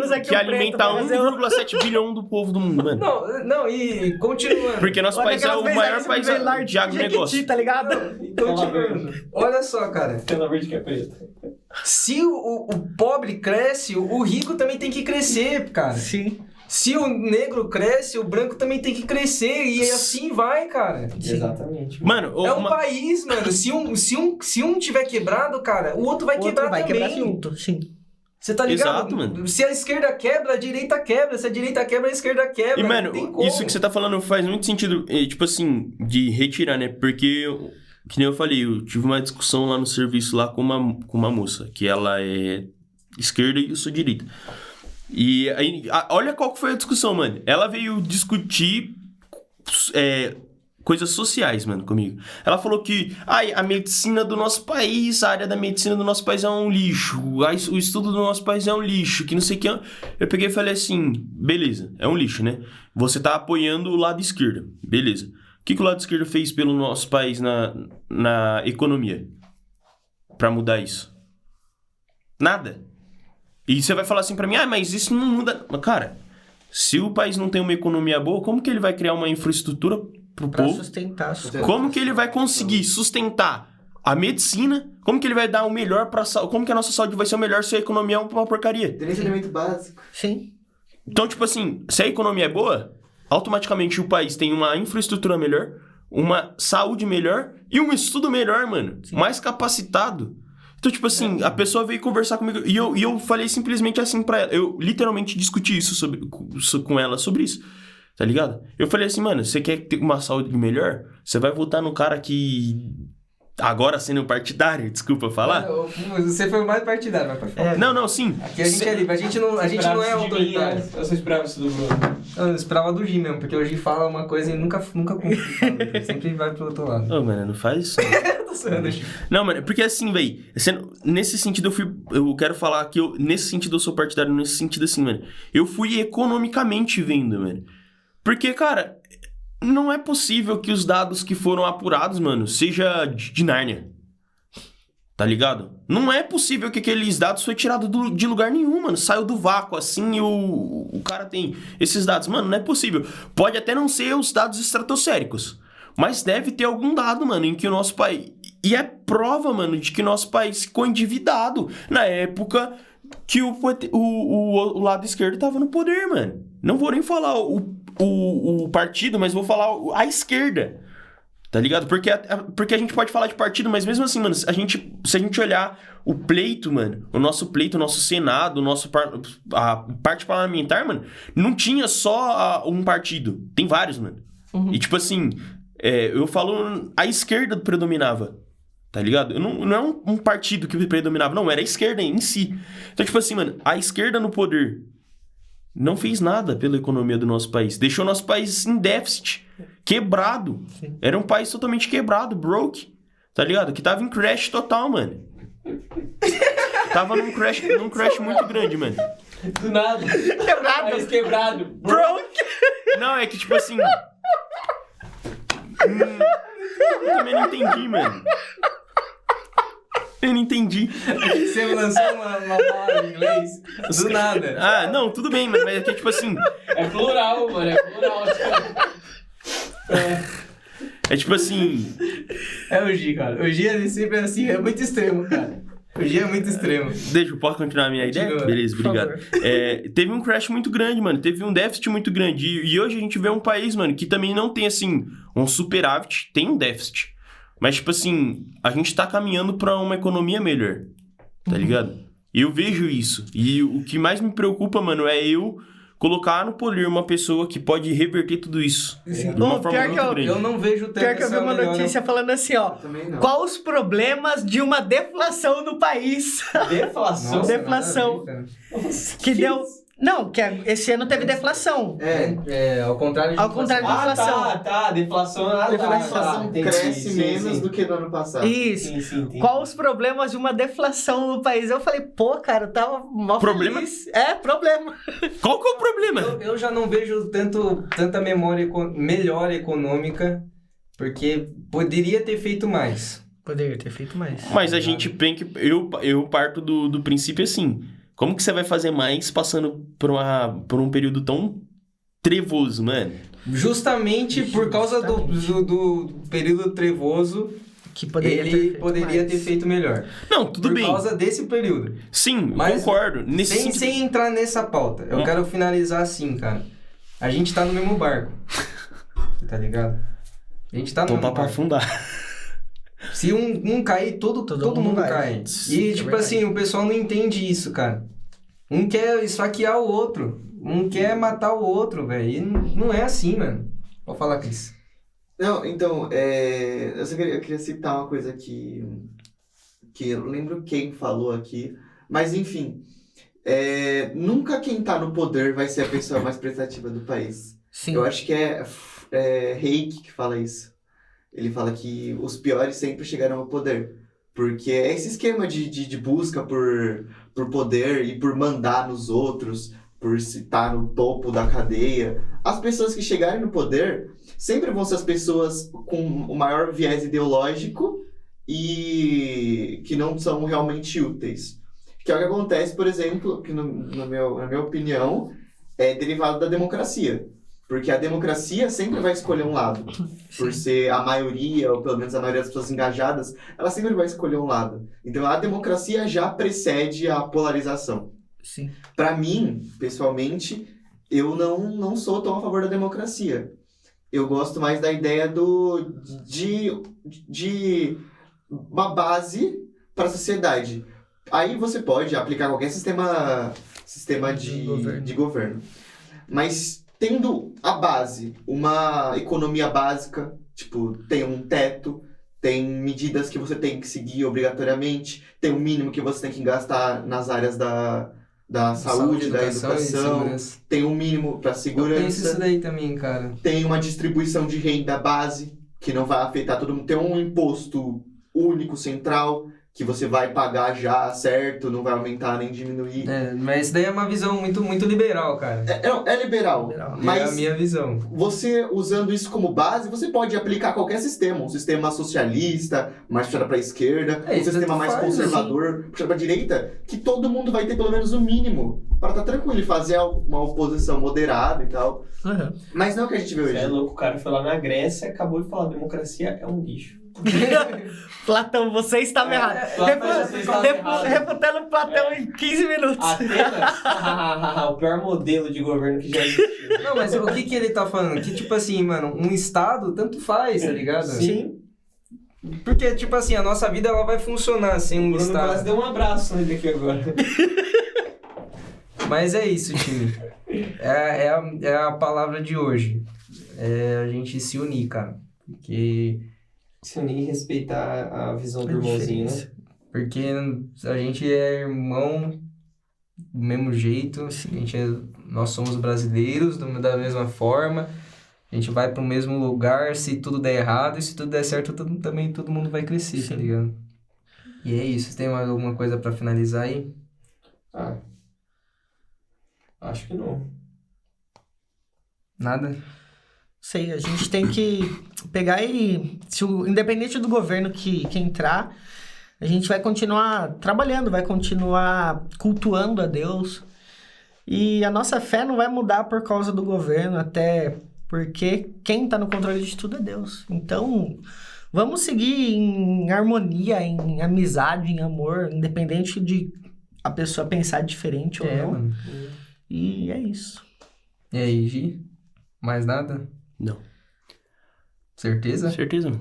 Usa aqui que o alimenta preto pra fazer 1,7 bilhão do povo do mundo, mano. Não, e continuando. Porque nosso país é o maior país de agronegócio. Tá ligado? Continuando. Olha só, cara. Tela verde que é preta. Se o pobre cresce, o rico também tem que crescer, cara. Sim. Se o negro cresce, o branco também tem que crescer. E assim vai, cara. Exatamente. Mano, É um país, mano. Se um tiver quebrado, cara, o outro vai O outro quebrar vai também. quebrar junto, sim. Você tá ligado? Exato, mano. Se a esquerda quebra, a direita quebra. Se a direita quebra, a esquerda quebra. E, Não mano, tem como. isso que você tá falando faz muito sentido, tipo assim, de retirar, né? Porque, que nem eu falei, eu tive uma discussão lá no serviço lá com uma moça, que ela é esquerda e eu sou direita. E aí, olha qual que foi a discussão, mano. Ela veio discutir coisas sociais, mano, comigo. Ela falou que a medicina do nosso país, a área da medicina do nosso país é um lixo, o estudo do nosso país é um lixo, que não sei o que. Eu peguei e falei assim, beleza, é um lixo, né? Você tá apoiando o lado esquerdo, beleza. O que o lado esquerdo fez pelo nosso país na economia? Pra mudar isso? Nada. E você vai falar assim pra mim, mas isso não muda... Cara, se o país não tem uma economia boa, como que ele vai criar uma infraestrutura pro Pra povo? sustentar. Como que ele vai conseguir sustentar a medicina? Como que ele vai dar o melhor pra saúde? Como que a nossa saúde vai ser o melhor se a economia é uma porcaria? Tem esse elemento básico. Sim. Então, tipo assim, se a economia é boa, automaticamente o país tem uma infraestrutura melhor, uma saúde melhor e um estudo melhor, mano. Mais capacitado. Então, tipo assim, a pessoa veio conversar comigo e eu falei simplesmente assim pra ela. Eu literalmente discuti isso com ela sobre isso. Tá ligado? Eu falei assim, mano, você quer ter uma saúde melhor? Você vai votar no cara que... Agora sendo partidário, desculpa falar. Você foi o mais partidário, mas pode falar. Não, sim. Aqui a gente é livre, a gente não é autoritário. Eu só esperava isso do Bruno. Eu esperava do Gi mesmo, porque o Gi fala uma coisa e nunca cumpre. Ele sempre vai pro outro lado. Ô, mano, não faz isso. Tô zoando, Gi. Não, mano, porque assim, véi, nesse sentido eu quero falar que nesse sentido eu sou partidário, nesse sentido assim, mano, eu fui economicamente vendo, mano. Porque, cara, não é possível que os dados que foram apurados, mano, seja de Nárnia. Tá ligado? Não é possível que aqueles dados foi tirado de lugar nenhum, mano. Saiu do vácuo, assim, e o cara tem esses dados. Mano, não é possível. Pode até não ser os dados estratosféricos, mas deve ter algum dado, mano, em que o nosso país... E é prova, mano, de que o nosso país ficou endividado na época que o lado esquerdo tava no poder, mano. Não vou nem falar o partido, mas vou falar a esquerda. Tá ligado? Porque a gente pode falar de partido, mas mesmo assim, mano, se a gente olhar o pleito, mano, o nosso Senado, a parte parlamentar, mano, não tinha só um partido. Tem vários, mano. Uhum. E tipo assim, eu falo, a esquerda predominava. Tá ligado? Não é um partido que predominava, não, era a esquerda em si. Então, tipo assim, mano, a esquerda no poder não fez nada pela economia do nosso país. Deixou nosso país em déficit, quebrado. Sim. Era um país totalmente quebrado, broke. Tá ligado? Que tava em crash total, mano. Tava num crash muito grande, mano. Do nada. Quebrado. País quebrado. Broke. Não, é que tipo assim... eu também não entendi, mano. Eu não entendi. Você lançou uma palavra em inglês do nada. Não, tudo bem, mas é que tipo assim... É plural, mano, é plural. É tipo assim... É o Gi, cara. O Gi, ele sempre é assim, é muito extremo, cara. O Gi é muito extremo. Deixa, eu posso continuar a minha ideia? Continua. Beleza, obrigado. Teve um crash muito grande, mano. Teve um déficit muito grande. E hoje a gente vê um país, mano, que também não tem, assim, um superávit. Tem um déficit. Mas, tipo assim, a gente tá caminhando pra uma economia melhor. Tá ligado? Eu vejo isso. E o que mais me preocupa, mano, é eu colocar no poder uma pessoa que pode reverter tudo isso. De uma Ô, forma pior que muito eu- grande. Eu não vejo tanto Pior que eu vi essa uma melhora. notícia falando assim, ó. Também não. Qual os problemas de uma deflação no país? Deflação. Nossa, deflação. nada a ver, cara. Nossa, Que deu... Não, esse ano teve deflação. Ao contrário de Ao contrário de Ah, tá. Deflação. Ah, Deflação. A inflação entendi. cresce Sim, menos sim. do que no ano passado. Isso. Sim, entendi. Qual os problemas de uma deflação no país? Eu falei, pô, cara, eu tava mó Problema? feliz. É, problema. Qual que é o problema? Eu já não vejo tanta melhora econômica, porque poderia ter feito mais. Poderia ter feito mais. Mas a gente tem que... Eu parto do princípio assim... Como que você vai fazer mais passando por um período tão trevoso, mano? Justamente por causa do período trevoso, Que poderia ter ele feito poderia mais. ter feito melhor. Não, tudo por bem. causa desse período. Sim, Mas concordo. Nesse Sem, sentido... sem entrar nessa pauta, eu quero finalizar assim, cara. A gente tá no mesmo barco. Tá ligado? A gente tá no Então mesmo tá pra barco. afundar. Se um cair, todo mundo cai. E, É tipo verdade. assim, o pessoal não entende isso, cara. Um quer esfaquear o outro. Um quer matar o outro, velho. E não é assim, mano. Pode falar, Cris. Não, então, eu queria citar uma coisa que eu não lembro quem falou aqui, mas enfim, nunca quem tá no poder vai ser a pessoa mais prestativa do país. Sim. Eu acho que é Reiki que fala isso. Ele fala que os piores sempre chegarão ao poder. Porque é esse esquema de busca por poder e por mandar nos outros, por estar no topo da cadeia. As pessoas que chegarem no poder sempre vão ser as pessoas com o maior viés ideológico e que não são realmente úteis. Que é o que acontece, por exemplo, que na minha opinião, é derivado da democracia. Porque a democracia sempre vai escolher um lado. Por ser a maioria, ou pelo menos a maioria das pessoas engajadas, ela sempre vai escolher um lado. Então a democracia já precede a polarização. Sim. Para mim, pessoalmente, eu não sou tão a favor da democracia. Eu gosto mais da ideia de uma base para a sociedade. Aí você pode aplicar qualquer sistema de governo. Mas tendo a base, uma economia básica, tipo, tem um teto, tem medidas que você tem que seguir obrigatoriamente, tem um mínimo que você tem que gastar nas áreas da saúde, da educação, tem um mínimo para Eu penso segurança, isso daí também, cara. tem uma distribuição de renda base, que não vai afetar todo mundo, tem um imposto único, central, que você vai pagar já, certo, não vai aumentar nem diminuir. Mas isso daí é uma visão muito, muito liberal, cara. É liberal, É a mas minha visão. você usando isso como base, você pode aplicar qualquer sistema. Um sistema socialista, mais puxado para a esquerda, um isso sistema tanto mais faz, conservador, puxado para a direita, que todo mundo vai ter pelo menos o mínimo para estar tranquilo e fazer uma oposição moderada e tal. Uhum. Mas não é o que a gente vê Você hoje. é louco, o cara foi lá na Grécia, acabou de falar, democracia é um lixo. Platão, você estava errado. Platão, você estava errado. Refutando Platão em 15 minutos. Atenas, o pior modelo de governo que já existiu. Não, mas o que ele tá falando? Que, tipo assim, mano, um estado tanto faz, tá ligado? Sim. Porque, tipo assim, a nossa vida ela vai funcionar sem um O Bruno quase estado. deu um abraço nele aqui agora. Mas é isso, time. É a palavra de hoje. É a gente se unir, cara. Porque Se unir e respeitar a visão do irmãozinho, né? Porque a gente é irmão do mesmo jeito, nós somos brasileiros da mesma forma, a gente vai pro mesmo lugar se tudo der errado, e se tudo der certo, também todo mundo vai crescer, tá ligado? E é isso, você tem mais alguma coisa pra finalizar aí? Ah, acho que não. Nada? Sei, a gente tem que pegar e... independente do governo que entrar, a gente vai continuar trabalhando, vai continuar cultuando a Deus. E a nossa fé não vai mudar por causa do governo, até porque quem está no controle de tudo é Deus. Então, vamos seguir em harmonia, em amizade, em amor, independente de a pessoa pensar diferente ou não. Mano. E é isso. E aí, Gi? Mais nada? Não. Certeza? Certeza.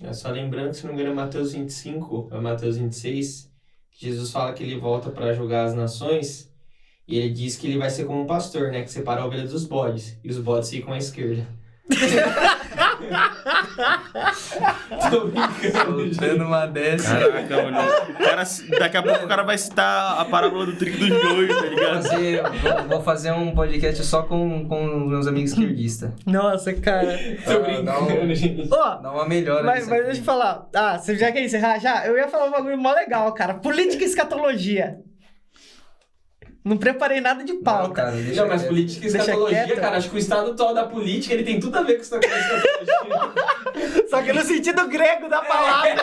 É só lembrando, se não me engano, é Mateus 25, é Mateus 26, que Jesus fala que ele volta para julgar as nações, E ele diz que ele vai ser como um pastor, né? Que separa a ovelha dos bodes. E os bodes ficam à esquerda. Tô brincando, gente. Soltando uma dessa. Caraca, mano. Daqui a pouco o cara vai citar a parábola do trigo do joio, tá ligado? Vou fazer um podcast só com meus amigos esquerdistas. Nossa, cara. Tô brincando, gente. Ó, Dá uma melhora mas nisso deixa aqui. eu falar. Ah, você já quer encerrar já? Eu ia falar um bagulho mó legal, cara. Política e escatologia. Não preparei nada de Não, pauta. cara, deixa Não, mas quieto. política e Deixa escatologia, quieto. cara, acho que o estado atual da política, ele tem tudo a ver com escatologia. Só que no sentido grego da palavra.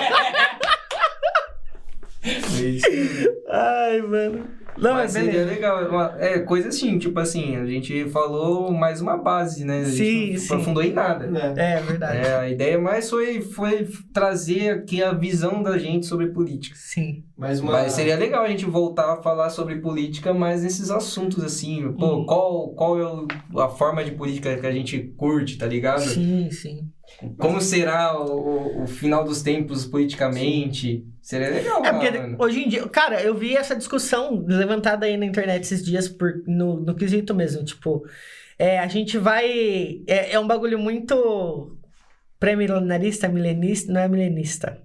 Ai, mano. Não, Mas mas seria beleza. legal. Coisa assim, tipo assim, a gente falou mais uma base, né? A gente Sim, não sim. aprofundou em nada. Né? É, verdade. A ideia mais foi trazer aqui a visão da gente sobre política. Sim. Mas seria legal a gente voltar a falar sobre política, mas nesses assuntos assim, pô, qual é a forma de política que a gente curte, tá ligado? Sim, sim. Como será o final dos tempos politicamente? Seria legal, É porque mano. hoje em dia, cara, eu vi essa discussão levantada aí na internet esses dias no quesito mesmo, tipo, a gente vai, é um bagulho muito pré-milenarista, milenista, não é milenista.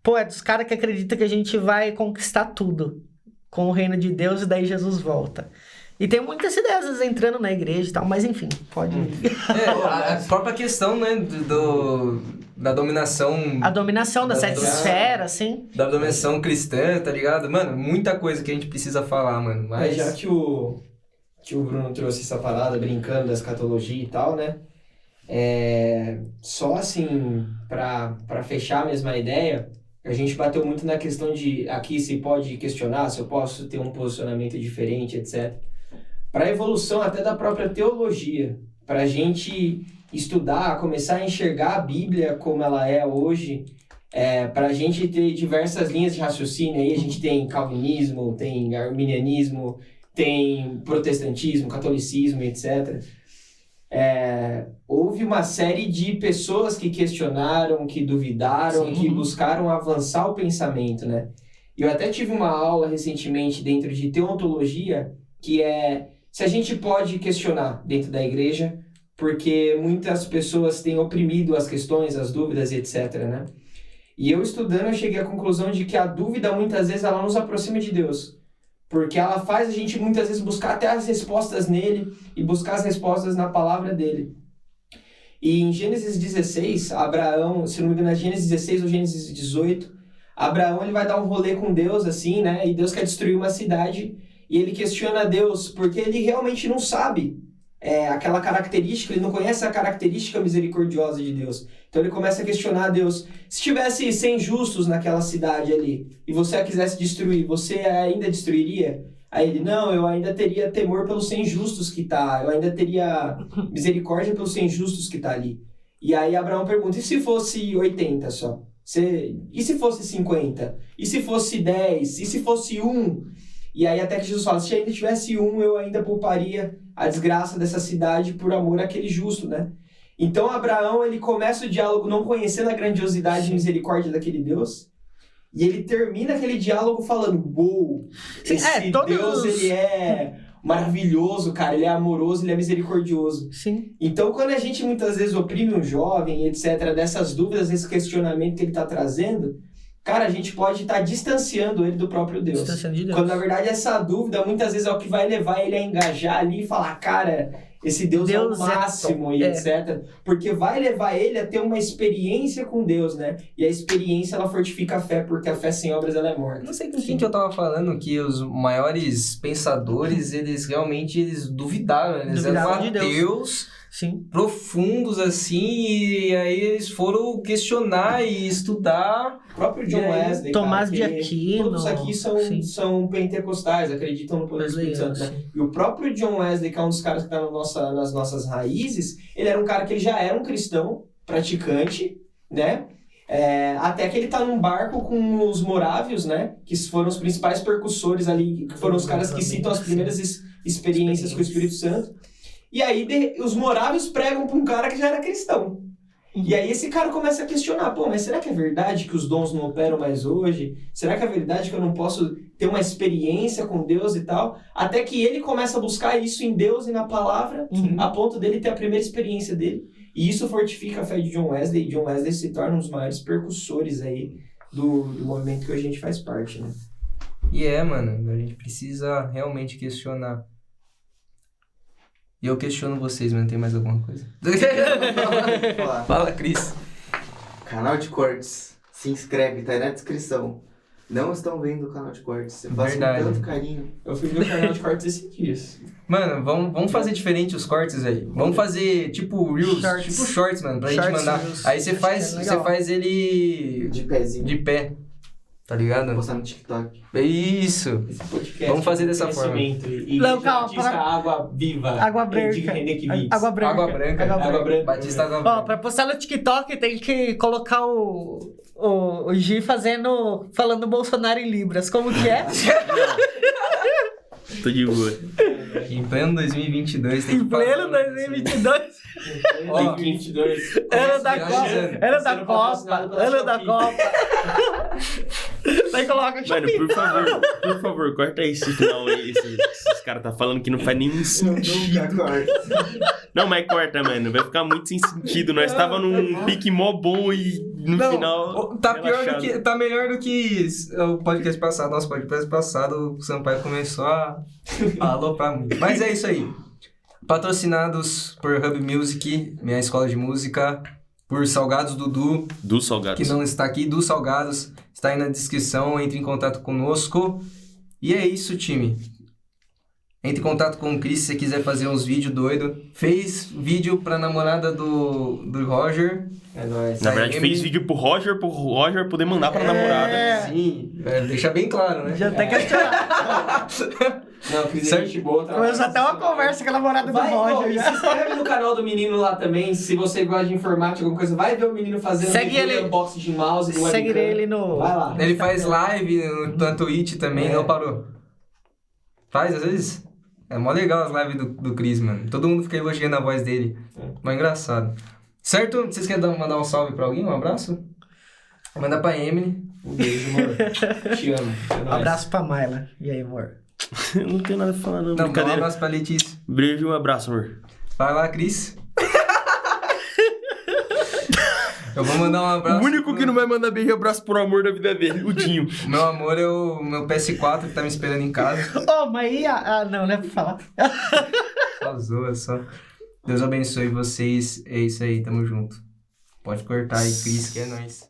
Pô, é dos caras que acreditam que a gente vai conquistar tudo com o reino de Deus e daí Jesus volta. E tem muitas ideias às vezes, entrando na igreja e tal, mas enfim, pode... A própria questão, né, da dominação... A dominação das Da sete dominação. esferas, assim. Da dominação cristã, tá ligado? Mano, muita coisa que a gente precisa falar, mano. Mas Já que o Bruno trouxe essa parada, brincando da escatologia e tal, né? Só assim, pra fechar a mesma ideia, a gente bateu muito na questão de aqui se pode questionar, se eu posso ter um posicionamento diferente, etc. Para a evolução até da própria teologia, para a gente estudar, começar a enxergar a Bíblia como ela é hoje, para a gente ter diversas linhas de raciocínio, aí a gente tem calvinismo, tem arminianismo, tem protestantismo, catolicismo, etc. Houve uma série de pessoas que questionaram, que duvidaram, Sim. que buscaram avançar o pensamento, né? Eu até tive uma aula recentemente dentro de teontologia, que é se a gente pode questionar dentro da igreja, porque muitas pessoas têm oprimido as questões, as dúvidas e etc, né? E eu estudando, eu cheguei à conclusão de que a dúvida, muitas vezes, ela nos aproxima de Deus. Porque ela faz a gente, muitas vezes, buscar até as respostas nele e buscar as respostas na palavra dele. E em Gênesis 16, Abraão, se não me engano é Gênesis 16 ou Gênesis 18, Abraão ele vai dar um rolê com Deus, assim, né? E Deus quer destruir uma cidade e ele questiona Deus porque ele realmente não sabe aquela característica, ele não conhece a característica misericordiosa de Deus. Então ele começa a questionar a Deus. Se tivesse 100 justos naquela cidade ali e você a quisesse destruir, você ainda destruiria? Aí ele, não, eu ainda teria temor pelos 100 justos que tá, eu ainda teria misericórdia pelos 100 justos que tá ali. E aí Abraão pergunta, e se fosse 80 só? E se fosse 50? E se fosse 10? E se fosse 1? E aí até que Jesus fala, se ainda tivesse 1, eu ainda pouparia a desgraça dessa cidade por amor àquele justo, né? Então Abraão, ele começa o diálogo não conhecendo a grandiosidade e misericórdia daquele Deus, e ele termina aquele diálogo falando, uou, esse Deus, ele é maravilhoso, cara, ele é amoroso, ele é misericordioso. Sim. Então, quando a gente muitas vezes oprime um jovem, etc., dessas dúvidas, desse questionamento que ele está trazendo, cara, a gente pode estar distanciando ele do próprio Deus. Distanciando de Deus. Quando, na verdade, essa dúvida, muitas vezes, é o que vai levar ele a engajar ali e falar, cara, esse Deus é o Deus é máximo, top. e etc. Porque vai levar ele a ter uma experiência com Deus, né? E a experiência, ela fortifica a fé, porque a fé sem obras, ela é morta. Não sei com quem que eu tava falando que os maiores pensadores, eles realmente duvidaram, eles eram Duvidavam de Deus. ateus Sim. profundos assim, e aí eles foram questionar e estudar. O próprio John E aí, Wesley, Tomás cara, de que Aquino, todos aqui sim. são pentecostais, acreditam no poder do Espírito Santo, né? Sim. E o próprio John Wesley, que é um dos caras que está nas nossas raízes, ele era um cara que ele já era um cristão praticante, né? Até que ele tá num barco com os morávios, né? Que foram os principais percussores ali, que foram os caras que citam as primeiras experiências com o Espírito Santo. E aí os morávios pregam para um cara que já era cristão. E aí esse cara começa a questionar, pô, mas será que é verdade que os dons não operam mais hoje? Será que é verdade que eu não posso ter uma experiência com Deus e tal? Até que ele começa a buscar isso em Deus e na palavra, a ponto dele ter a primeira experiência dele. E isso fortifica a fé de John Wesley, e John Wesley se torna um dos maiores percussores aí do movimento que a gente faz parte, né? E mano, a gente precisa realmente questionar. E eu questiono vocês, mas não tem mais alguma coisa? Fala. Fala, Cris. Canal de cortes. Se inscreve, tá aí na descrição. Não estão vendo o canal de cortes. Eu faço com Verdade. tanto carinho. Eu fui ver o canal de cortes esses dias. Mano, vamos fazer diferente os cortes aí. Vamos fazer tipo Reels, Shorts. tipo Shorts, mano, pra gente Shorts, mandar. Reels. Aí você Acho faz, que é você legal. faz ele De pezinho. de pé, tá ligado? Postar no TikTok. Isso. Esse podcast Vamos fazer é dessa forma. conhecimento E Não, de calma, artista Água Viva. Água De branca. Renekiewicz. Água branca. Água branca. Água branca. Batista Água Ó, branca. pra postar no TikTok tem que colocar o Gi falando Bolsonaro em Libras. Como que é? Tô de boa. Em pleno 2022 tem que Em pleno falar isso aí. 2022, Ó, 2022. ano da viajando. Copa, ano da Sendo Copa, patrocinado pela ano da Shopee. Copa. Daí coloca Mano, por favor, corta aí esse final aí. Esses caras tá falando que não faz nenhum sentido. Nunca corta. Não, mas corta, mano. Vai ficar muito sem sentido. Nós tava num pique mó bom e no Não, final. tá pior do relaxado. que. Tá melhor do que o podcast passado. Nosso podcast passado, o Sampaio começou a aloprar muito. Mas é isso aí. Patrocinados por Hub Music, minha escola de música, por Salgados Dudu, Dos salgados. que não está aqui, dos Salgados, está aí na descrição, entre em contato conosco. E é isso, time. Entre em contato com o Cris se você quiser fazer uns vídeos doidos. Fez vídeo pra namorada do Roger. É nóis. Na verdade, Emily- fez vídeo pro Roger poder mandar pra namorada. Sim, deixa bem claro, né? Já até questionar. Não, Cris é Certo. gente boa. Começou até uma conversa com a namorada do Vai, Roger. e já. se inscreve no canal do menino lá também, se você gosta de informática, alguma coisa, vai ver o menino fazendo Segue ele. unboxing de mouse e Segue webcam. ele no... Vai lá. Ele faz live na Twitch também, É. não parou. Faz, às vezes. É mó legal as lives do Cris, mano. Todo mundo fica elogiando a voz dele. Mó engraçado. Certo? Vocês querem mandar um salve pra alguém? Um abraço? Manda pra Emily. Um beijo, amor. Te amo. É nóis. Abraço pra Mayla. E aí, amor? Não tem nada pra falar, não. Não, dá um Brincadeira. abraço pra Letícia. Beijo e um abraço, amor. Vai lá, Cris. Eu vou mandar um abraço. O único que não vai mandar beijo e abraço por amor da vida dele, o Dinho. Meu amor é o meu PS4 que tá me esperando em casa. Oh, mas aí... não é pra falar. Só zoa, só. Deus abençoe vocês. É isso aí, tamo junto. Pode cortar aí, Cris, que é nóis.